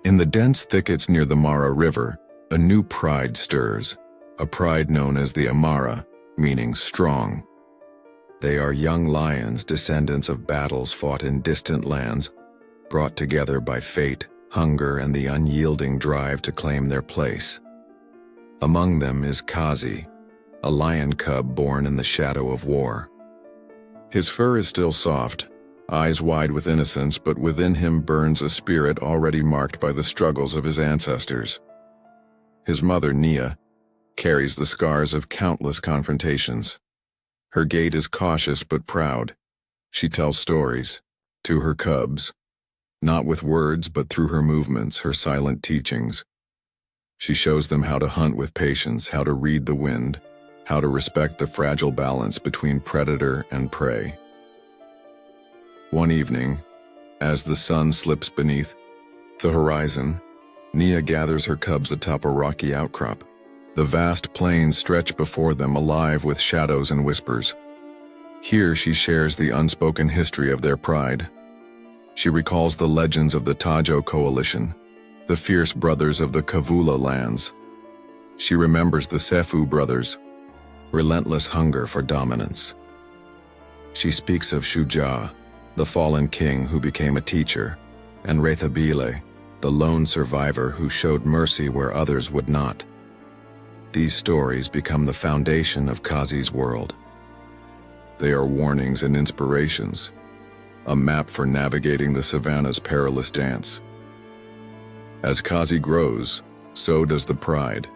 In the dense thickets near the Mara River, a new pride stirs, a pride known as the Amara, meaning strong. They are young lions, descendants of battles fought in distant lands, brought together by fate, hunger, and the unyielding drive to claim their place. Among them is Kazi, a lion cub born in the shadow of war. His fur is still soft, eyes wide with innocence, but within him burns a spirit already marked by the struggles of his ancestors. His mother, Nia, carries the scars of countless confrontations. Her gait is cautious but proud. She tells stories to her cubs, not with words but through her movements, her silent teachings. She shows them how to hunt with patience, how to read the wind, how to respect the fragile balance between predator and prey. One evening, as the sun slips beneath the horizon, Nia gathers her cubs atop a rocky outcrop. The vast plains stretch before them, alive with shadows and whispers. Here she shares the unspoken history of their pride. She recalls the legends of the Tajo coalition, the fierce brothers of the Kavula lands. She remembers the Sefu brothers' relentless hunger for dominance. She speaks of Shuja, the fallen king who became a teacher, and Rethabile, the lone survivor who showed mercy where others would not. These stories become the foundation of Kazi's world. They are warnings and inspirations, a map for navigating the savannah's perilous dance. As Kazi grows, so does the pride.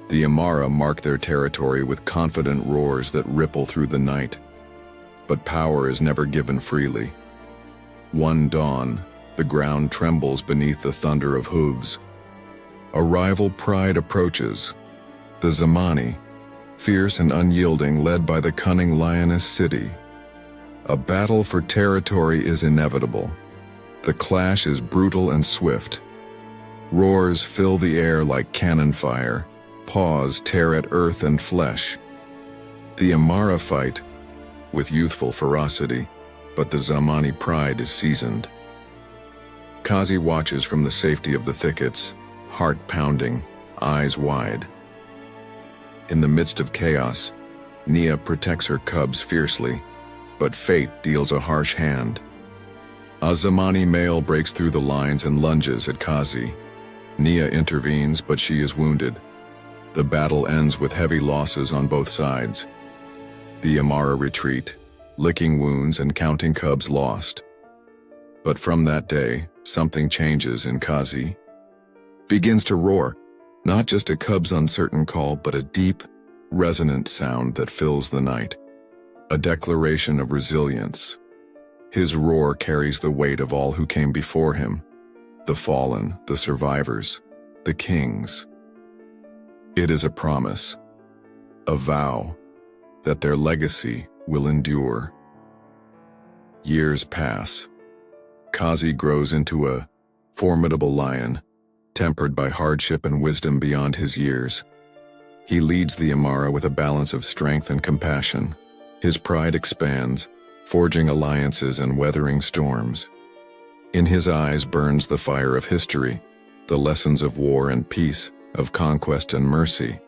The Amara mark their territory with confident roars that ripple through the night. But power is never given freely. One dawn, the ground trembles beneath the thunder of hooves. A rival pride approaches, the Zamani, fierce and unyielding, led by the cunning lioness City. A battle for territory is inevitable. The clash is brutal and swift. Roars fill the air like cannon fire, paws tear at earth and flesh. The Amara fight with youthful ferocity, but the Zamani pride is seasoned. Kazi watches from the safety of the thickets, heart pounding, eyes wide. In the midst of chaos, Nia protects her cubs fiercely, but fate deals a harsh hand. A Zamani male breaks through the lines and lunges at Kazi. Nia intervenes, but she is wounded. The battle ends with heavy losses on both sides. The Amara retreat, licking wounds and counting cubs lost. But from that day, something changes in Kazi. Begins to roar, not just a cub's uncertain call, but a deep, resonant sound that fills the night. A declaration of resilience. His roar carries the weight of all who came before him, the fallen, the survivors, the kings. It is a promise, a vow, that their legacy will endure. Years pass. Kazi grows into a formidable lion, tempered by hardship and wisdom beyond his years. He leads the Amara with a balance of strength and compassion. His pride expands, forging alliances and weathering storms. In his eyes burns the fire of history, the lessons of war and peace, of conquest and mercy.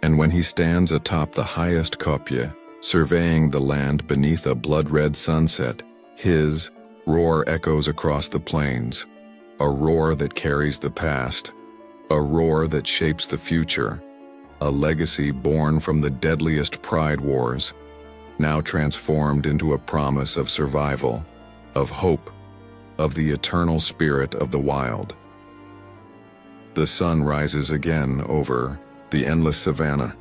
And when he stands atop the highest kopje, surveying the land beneath a blood-red sunset, his roar echoes across the plains, a roar that carries the past, a roar that shapes the future, a legacy born from the deadliest pride wars, now transformed into a promise of survival, of hope, of the eternal spirit of the wild. The sun rises again over the endless savanna,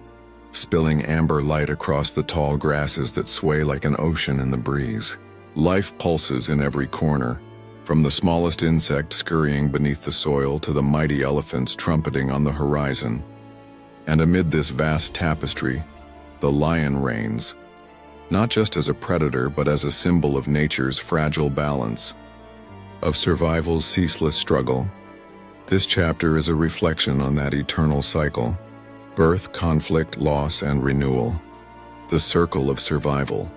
spilling amber light across the tall grasses that sway like an ocean in the breeze. Life pulses in every corner, from the smallest insect scurrying beneath the soil to the mighty elephants trumpeting on the horizon. And amid this vast tapestry, the lion reigns, not just as a predator but as a symbol of nature's fragile balance, of survival's ceaseless struggle. This chapter is a reflection on that eternal cycle: birth, conflict, loss, and renewal. The circle of survival.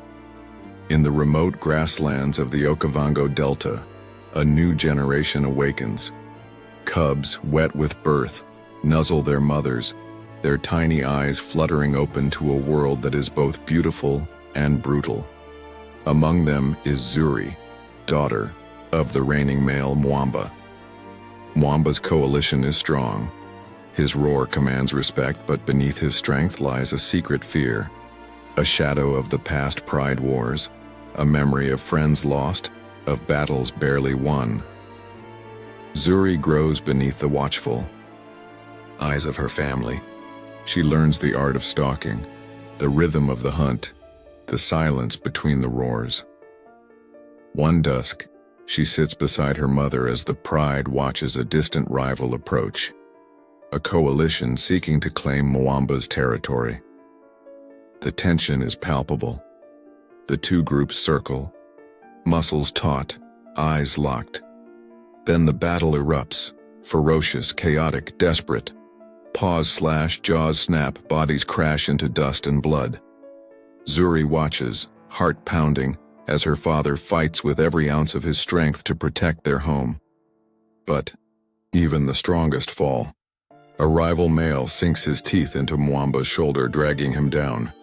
In the remote grasslands of the Okavango Delta, a new generation awakens. Cubs, wet with birth, nuzzle their mothers, their tiny eyes fluttering open to a world that is both beautiful and brutal. Among them is Zuri, daughter of the reigning male Mwamba. Mwamba's coalition is strong. His roar commands respect, but beneath his strength lies a secret fear, a shadow of the past pride wars, a memory of friends lost, of battles barely won. Zuri grows beneath the watchful eyes of her family. She learns the art of stalking, the rhythm of the hunt, the silence between the roars. One dusk, she sits beside her mother as the pride watches a distant rival approach, a coalition seeking to claim Mwamba's territory. The tension is palpable. The two groups circle, muscles taut, eyes locked. Then the battle erupts, ferocious, chaotic, desperate. Paws slash, jaws snap, bodies crash into dust and blood. Zuri watches, heart pounding, as her father fights with every ounce of his strength to protect their home. But even the strongest fall. A rival male sinks his teeth into Mwamba's shoulder, dragging him down.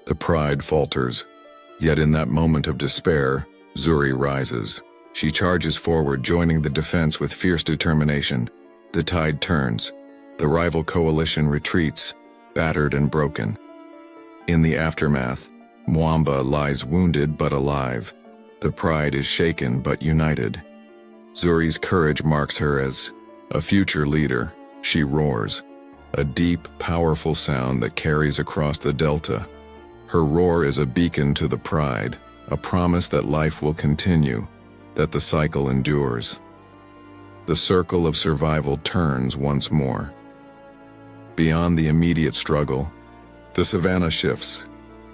The pride falters. Yet in that moment of despair, Zuri rises. She charges forward, joining the defense with fierce determination. The tide turns. The rival coalition retreats, battered and broken. In the aftermath, Mwamba lies wounded but alive. The pride is shaken but united. Zuri's courage marks her as a future leader. She roars, a deep, powerful sound that carries across the delta. Her roar is a beacon to the pride, a promise that life will continue, that the cycle endures. The circle of survival turns once more. Beyond the immediate struggle, the savanna shifts.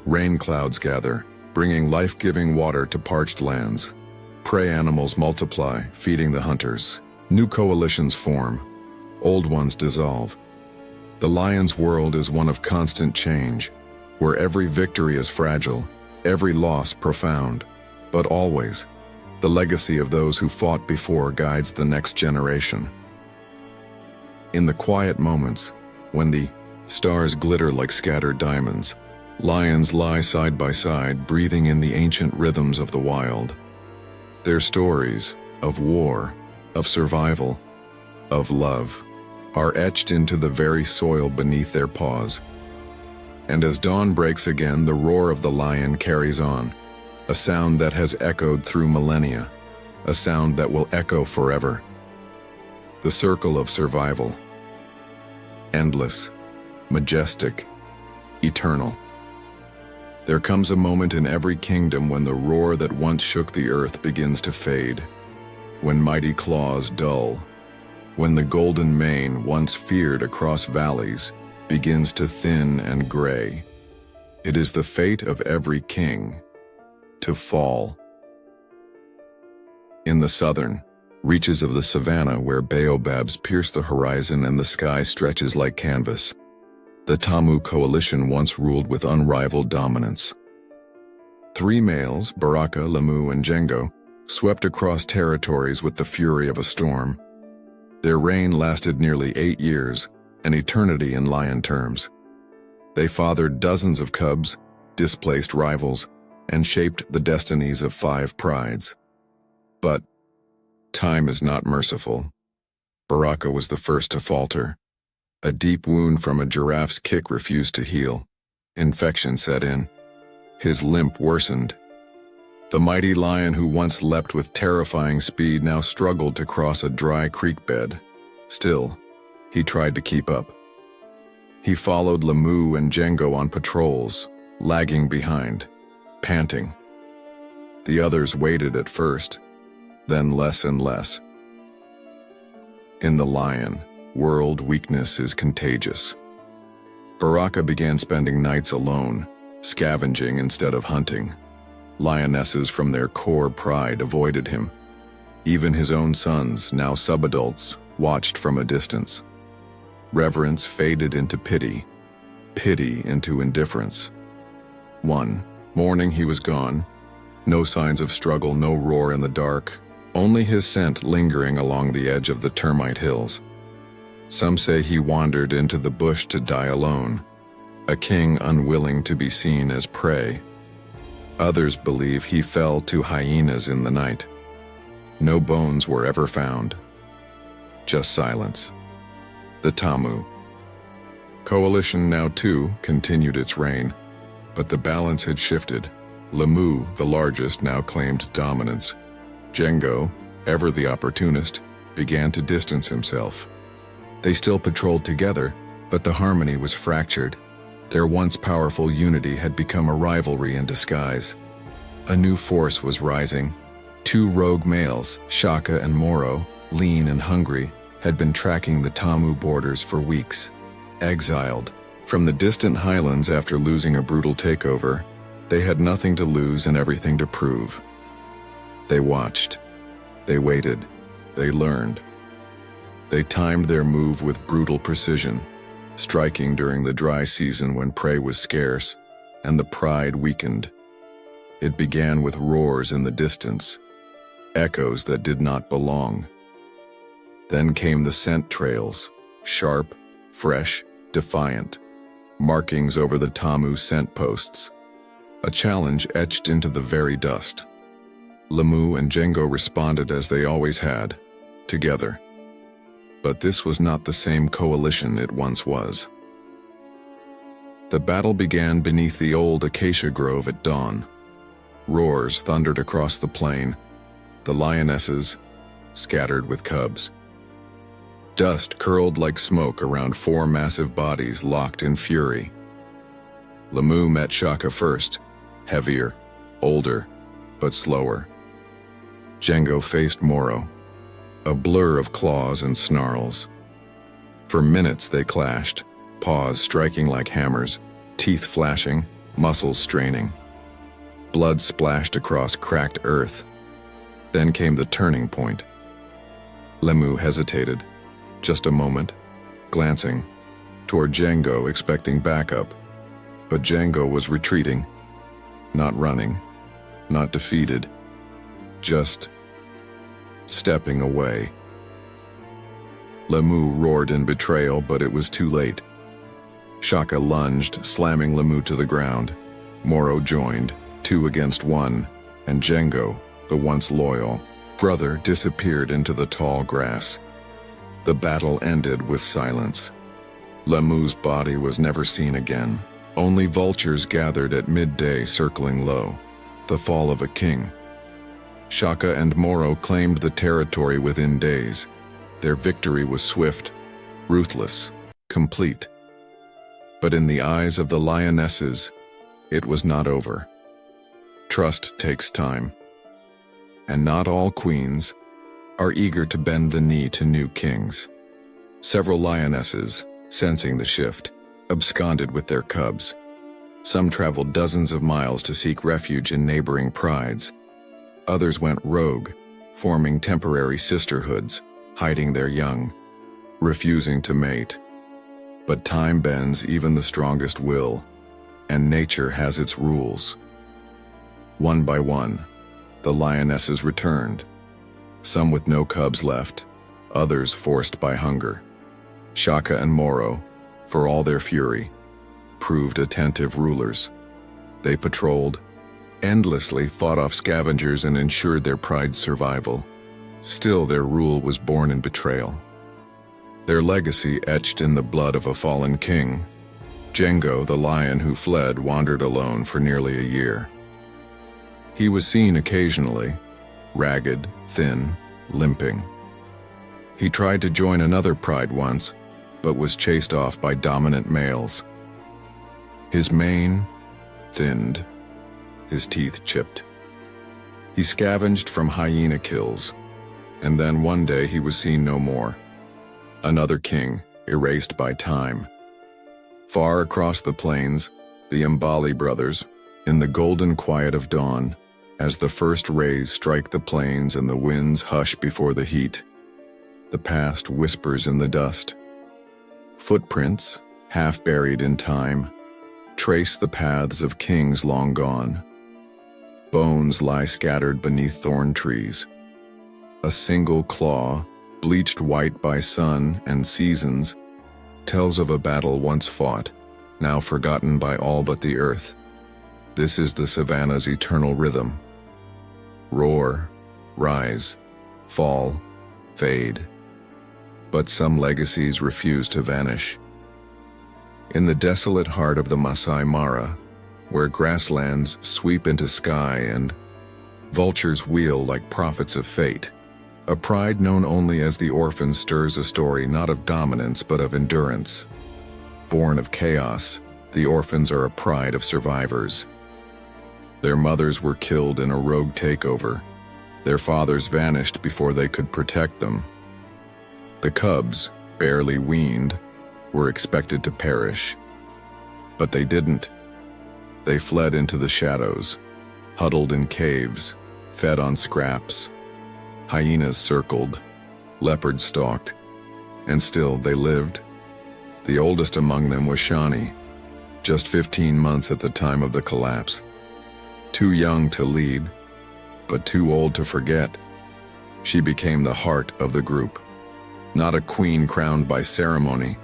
Rain clouds gather, bringing life-giving water to parched lands. Prey animals multiply, feeding the hunters. New coalitions form. Old ones dissolve. The lion's world is one of constant change, where every victory is fragile, every loss profound. But always, the legacy of those who fought before guides the next generation. In the quiet moments, when the stars glitter like scattered diamonds, lions lie side by side, breathing in the ancient rhythms of the wild. Their stories of war, of survival, of love, are etched into the very soil beneath their paws. And as dawn breaks again, the roar of the lion carries on, a sound that has echoed through millennia, a sound that will echo forever. The circle of survival. Endless, majestic, eternal. There comes a moment in every kingdom when the roar that once shook the earth begins to fade, when mighty claws dull, when the golden mane once feared across valleys begins to thin and gray. It is the fate of every king to fall. In the southern reaches of the savanna, where baobabs pierce the horizon and the sky stretches like canvas, the Tamu coalition once ruled with unrivaled dominance. 3 males, Baraka, Lamu, and Jengo, swept across territories with the fury of a storm. Their reign lasted nearly 8 years, an eternity in lion terms. They fathered dozens of cubs, displaced rivals, and shaped the destinies of 5 prides. But time is not merciful. Baraka was the first to falter. A deep wound from a giraffe's kick refused to heal. Infection set in. His limp worsened. The mighty lion who once leapt with terrifying speed now struggled to cross a dry creek bed. Still, he tried to keep up. He followed Lamu and Django on patrols, lagging behind, panting. The others waited at first, then less and less. In the lion world, weakness is contagious. Baraka began spending nights alone, scavenging instead of hunting. Lionesses from their core pride avoided him. Even his own sons, now subadults, watched from a distance. Reverence faded into pity, pity into indifference. One morning he was gone. No signs of struggle, no roar in the dark, only his scent lingering along the edge of the termite hills. Some say he wandered into the bush to die alone, a king unwilling to be seen as prey. Others believe he fell to hyenas in the night. No bones were ever found. Just silence. The Tamu. Coalition now too continued its reign, but the balance had shifted. Lamu, the largest, now claimed dominance. Django, ever the opportunist, began to distance himself. They still patrolled together, but the harmony was fractured. Their once powerful unity had become a rivalry in disguise. A new force was rising. Two rogue males, Shaka and Moro, lean and hungry, had been tracking the Tamu borders for weeks. Exiled from the distant highlands after losing a brutal takeover, they had nothing to lose and everything to prove. They watched. They waited. They learned. They timed their move with brutal precision, striking during the dry season when prey was scarce and the pride weakened. It began with roars in the distance, echoes that did not belong. Then came the scent trails, sharp, fresh, defiant, markings over the Tamu scent posts, a challenge etched into the very dust. Lamu and Django responded as they always had, together. But this was not the same coalition it once was. The battle began beneath the old acacia grove at dawn. Roars thundered across the plain, the lionesses scattered with cubs. Dust curled like smoke around four massive bodies locked in fury. Lamu met Shaka first, heavier, older, but slower. Django faced Moro, a blur of claws and snarls. For minutes they clashed, paws striking like hammers, teeth flashing, muscles straining. Blood splashed across cracked earth. Then came the turning point. Lamu hesitated, just a moment, glancing toward Django expecting backup. But Django was retreating, not running, not defeated, just stepping away. Lamu roared in betrayal, but it was too late. Shaka lunged, slamming Lamu to the ground. Moro joined, 2 against 1, and Django, the once loyal brother, disappeared into the tall grass. The battle ended with silence. Lamu's body was never seen again. Only vultures gathered at midday circling low. The fall of a king. Shaka and Moro claimed the territory within days. Their victory was swift, ruthless, complete. But in the eyes of the lionesses, it was not over. Trust takes time. And not all queens are eager to bend the knee to new kings. Several lionesses, sensing the shift, absconded with their cubs. Some traveled dozens of miles to seek refuge in neighboring prides. Others went rogue, forming temporary sisterhoods, hiding their young, refusing to mate. But time bends even the strongest will, and nature has its rules. One by one, the lionesses returned, some with no cubs left, others forced by hunger. Shaka and Moro, for all their fury, proved attentive rulers. They patrolled, endlessly fought off scavengers and ensured their pride's survival. Still, their rule was born in betrayal. Their legacy etched in the blood of a fallen king. Django, the lion who fled, wandered alone for nearly a year. He was seen occasionally, ragged, thin, limping. He tried to join another pride once, but was chased off by dominant males. His mane thinned, his teeth chipped. He scavenged from hyena kills, and then one day he was seen no more. Another king, erased by time. Far across the plains, the Mbali brothers, in the golden quiet of dawn, as the first rays strike the plains and the winds hush before the heat, the past whispers in the dust. Footprints, half buried in time, trace the paths of kings long gone. Bones lie scattered beneath thorn trees. A single claw, bleached white by sun and seasons, tells of a battle once fought, now forgotten by all but the earth. This is the Savannah's eternal rhythm. Roar, rise, fall, fade. But some legacies refuse to vanish. In the desolate heart of the Masai Mara, where grasslands sweep into sky and vultures wheel like prophets of fate, a pride known only as the orphan stirs a story not of dominance but of endurance. Born of chaos, the orphans are a pride of survivors. Their mothers were killed in a rogue takeover. Their fathers vanished before they could protect them. The cubs, barely weaned, were expected to perish. But they didn't. They fled into the shadows, huddled in caves, fed on scraps. Hyenas circled, leopards stalked, and still they lived. The oldest among them was Shani, just 15 months at the time of the collapse. Too young to lead, but too old to forget. She became the heart of the group. Not a queen crowned by ceremony,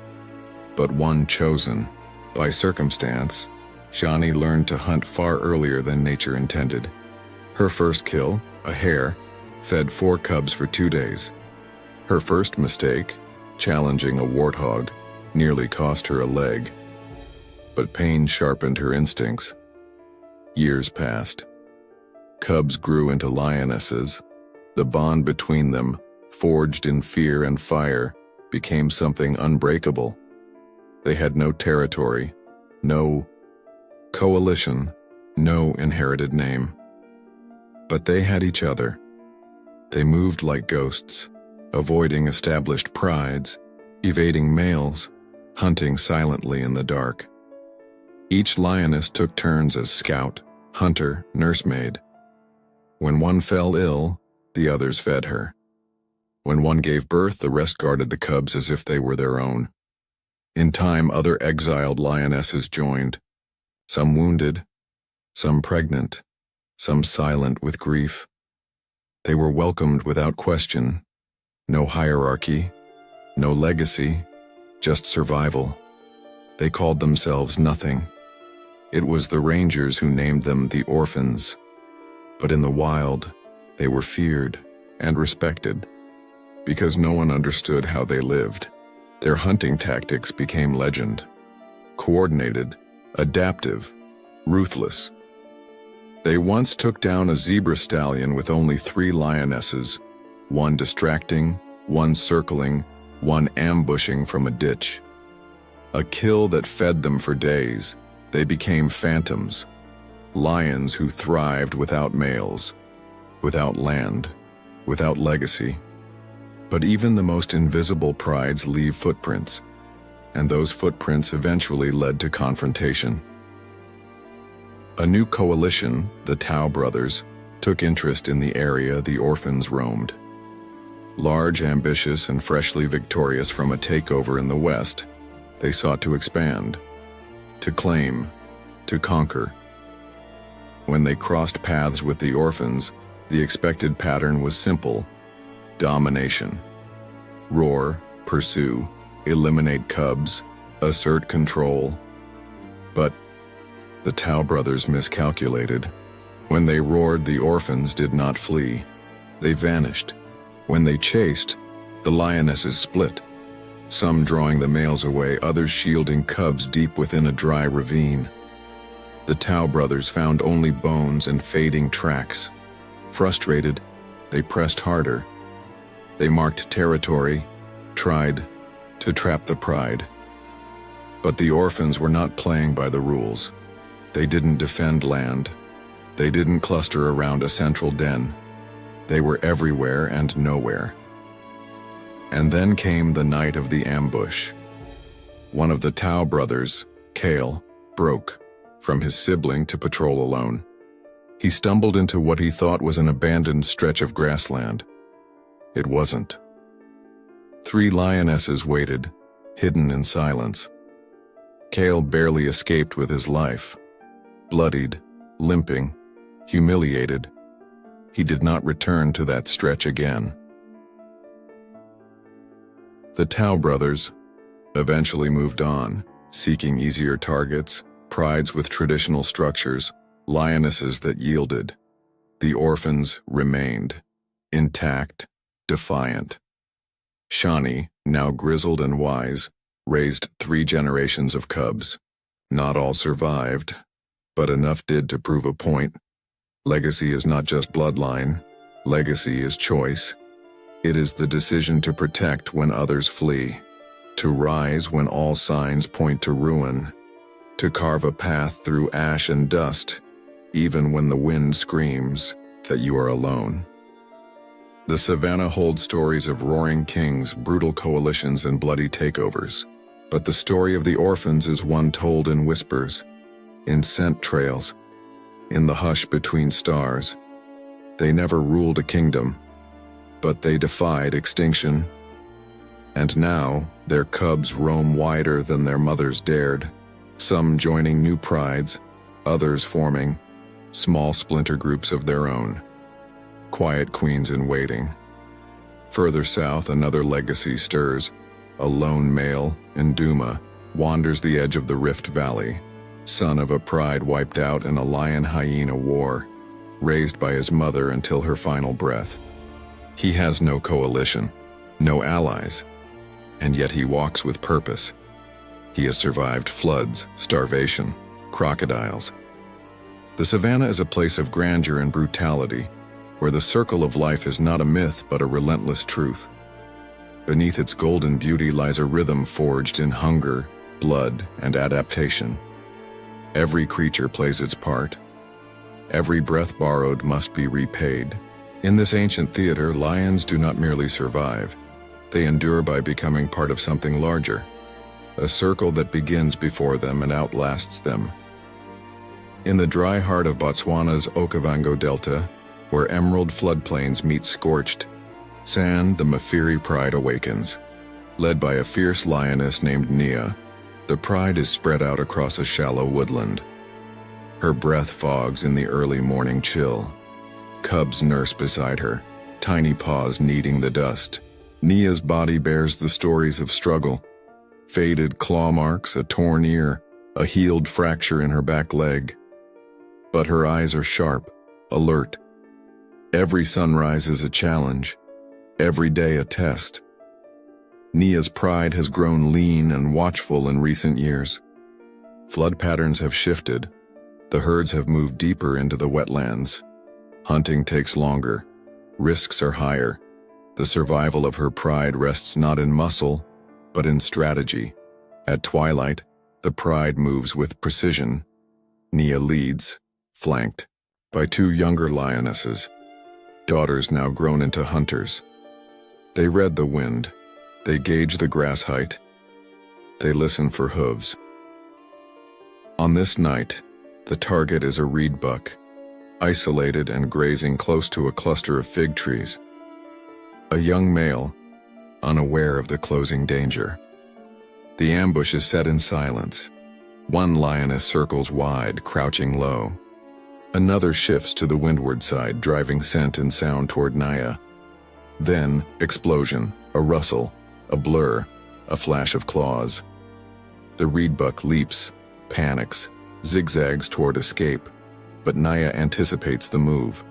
but one chosen by circumstance. Shani learned to hunt far earlier than nature intended. Her first kill, a hare, fed 4 cubs for 2 days. Her first mistake, challenging a warthog, nearly cost her a leg. But pain sharpened her instincts. Years passed. Cubs grew into lionesses. The bond between them, forged in fear and fire, became something unbreakable. They had no territory, no coalition, no inherited name. But they had each other. They moved like ghosts, avoiding established prides, evading males, hunting silently in the dark. Each lioness took turns as scout, hunter, nursemaid. When one fell ill, the others fed her. When one gave birth, the rest guarded the cubs as if they were their own. In time, other exiled lionesses joined, some wounded, some pregnant, some silent with grief. They were welcomed without question. No hierarchy, no legacy, just survival. They called themselves nothing. It was the rangers who named them the orphans. But in the wild, they were feared and respected. Because no one understood how they lived, their hunting tactics became legend. Coordinated, adaptive, ruthless. They once took down a zebra stallion with only 3 lionesses, one distracting, one circling, one ambushing from a ditch. A kill that fed them for days. They became phantoms, lions who thrived without males, without land, without legacy. But even the most invisible prides leave footprints, and those footprints eventually led to confrontation. A new coalition, the Tao brothers, took interest in the area the orphans roamed. Large, ambitious, and freshly victorious from a takeover in the West, they sought to expand, to claim, to conquer. When they crossed paths with the orphans, the expected pattern was simple: domination. Roar, pursue, eliminate cubs, assert control. But the Tao brothers miscalculated. When they roared, the orphans did not flee. They vanished. When they chased, the lionesses split, some drawing the males away, others shielding cubs deep within a dry ravine. The Tao brothers found only bones and fading tracks. Frustrated, they pressed harder. They marked territory, tried to trap the pride. But the orphans were not playing by the rules. They didn't defend land. They didn't cluster around a central den. They were everywhere and nowhere. And then came the night of the ambush. One of the Tao brothers, Kale, broke from his sibling to patrol alone. He stumbled into what he thought was an abandoned stretch of grassland. It wasn't. 3 lionesses waited, hidden in silence. Kale barely escaped with his life. Bloodied, limping, humiliated, he did not return to that stretch again. The Tao brothers eventually moved on, seeking easier targets, prides with traditional structures, lionesses that yielded. The orphans remained, intact, defiant. Shani, now grizzled and wise, raised 3 generations of cubs. Not all survived, but enough did to prove a point. Legacy is not just bloodline. Legacy is choice. It is the decision to protect when others flee, to rise when all signs point to ruin, to carve a path through ash and dust, even when the wind screams that you are alone. The Savannah holds stories of roaring kings, brutal coalitions, and bloody takeovers. But the story of the orphans is one told in whispers, in scent trails, in the hush between stars. They never ruled a kingdom, but they defied extinction. And now, their cubs roam wider than their mothers dared, some joining new prides, others forming small splinter groups of their own. Quiet queens in waiting. Further south, another legacy stirs. A lone male, Nduma, wanders the edge of the Rift Valley, son of a pride wiped out in a lion-hyena war, raised by his mother until her final breath. He has no coalition, no allies, and yet he walks with purpose. He has survived floods, starvation, crocodiles. The Savannah is a place of grandeur and brutality, where the circle of life is not a myth but a relentless truth. Beneath its golden beauty lies a rhythm forged in hunger, blood, and adaptation. Every creature plays its part. Every breath borrowed must be repaid. In this ancient theater, lions do not merely survive. They endure by becoming part of something larger, a circle that begins before them and outlasts them. In the dry heart of Botswana's Okavango Delta, where emerald floodplains meet scorched sand, the Mafiri pride awakens. Led by a fierce lioness named Nia, the pride is spread out across a shallow woodland. Her breath fogs in the early morning chill. Cubs nurse beside her, tiny paws kneading the dust. Nia's body bears the stories of struggle. Faded claw marks, a torn ear, a healed fracture in her back leg. But her eyes are sharp, alert. Every sunrise is a challenge, every day a test. Nia's pride has grown lean and watchful in recent years. Flood patterns have shifted. The herds have moved deeper into the wetlands. Hunting takes longer. Risks are higher. The survival of her pride rests not in muscle, but in strategy. At twilight, the pride moves with precision. Nia leads, flanked by 2 younger lionesses, daughters now grown into hunters. They read the wind. They gauge the grass height. They listen for hooves. On this night, the target is a reed buck, isolated and grazing close to a cluster of fig trees. A young male, unaware of the closing danger. The ambush is set in silence. One lioness circles wide, crouching low. Another shifts to the windward side, driving scent and sound toward Nia. Then, explosion, a rustle, a blur, a flash of claws. The reedbuck leaps, panics, zigzags toward escape, but Nia anticipates the move.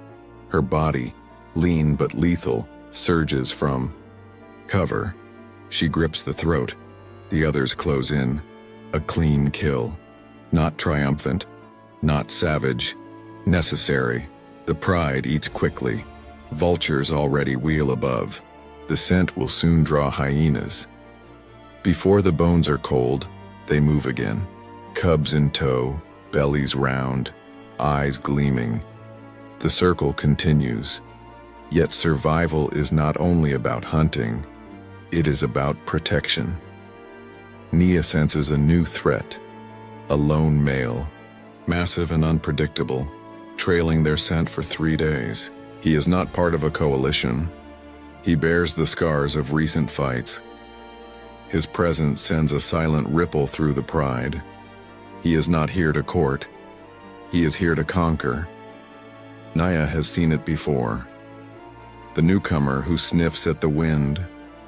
Her body, lean but lethal, surges from cover. She grips the throat. The others close in. A clean kill. Not triumphant, Not savage, necessary. The pride eats quickly. Vultures already wheel above. The scent will soon draw hyenas. Before the bones are cold, they move again. Cubs in tow, bellies round, eyes gleaming. The circle continues. Yet survival is not only about hunting, it is about protection. Nia senses a new threat, a lone male, massive and unpredictable, trailing their scent for 3 days. He is not part of a coalition. He bears the scars of recent fights. His presence sends a silent ripple through the pride. He is not here to court. He is here to conquer. Nia has seen it before. The newcomer who sniffs at the wind,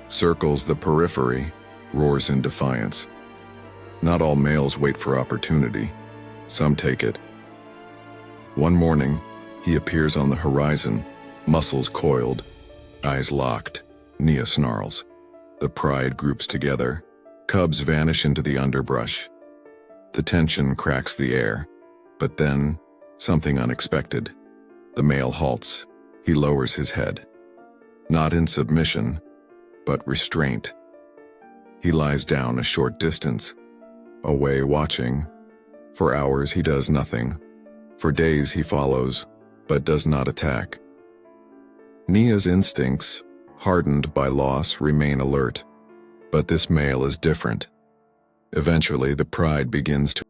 circles the periphery, roars in defiance. Not all males wait for opportunity. Some take it. One morning, he appears on the horizon, muscles coiled, eyes locked. Nia snarls. The pride groups together. Cubs vanish into the underbrush. The tension cracks the air. But then, something unexpected. The male halts. He lowers his head. Not in submission, but restraint. He lies down a short distance, away watching. For hours he does nothing. For days he follows, but does not attack. Nia's instincts, hardened by loss, remain alert. But this male is different. Eventually the pride begins to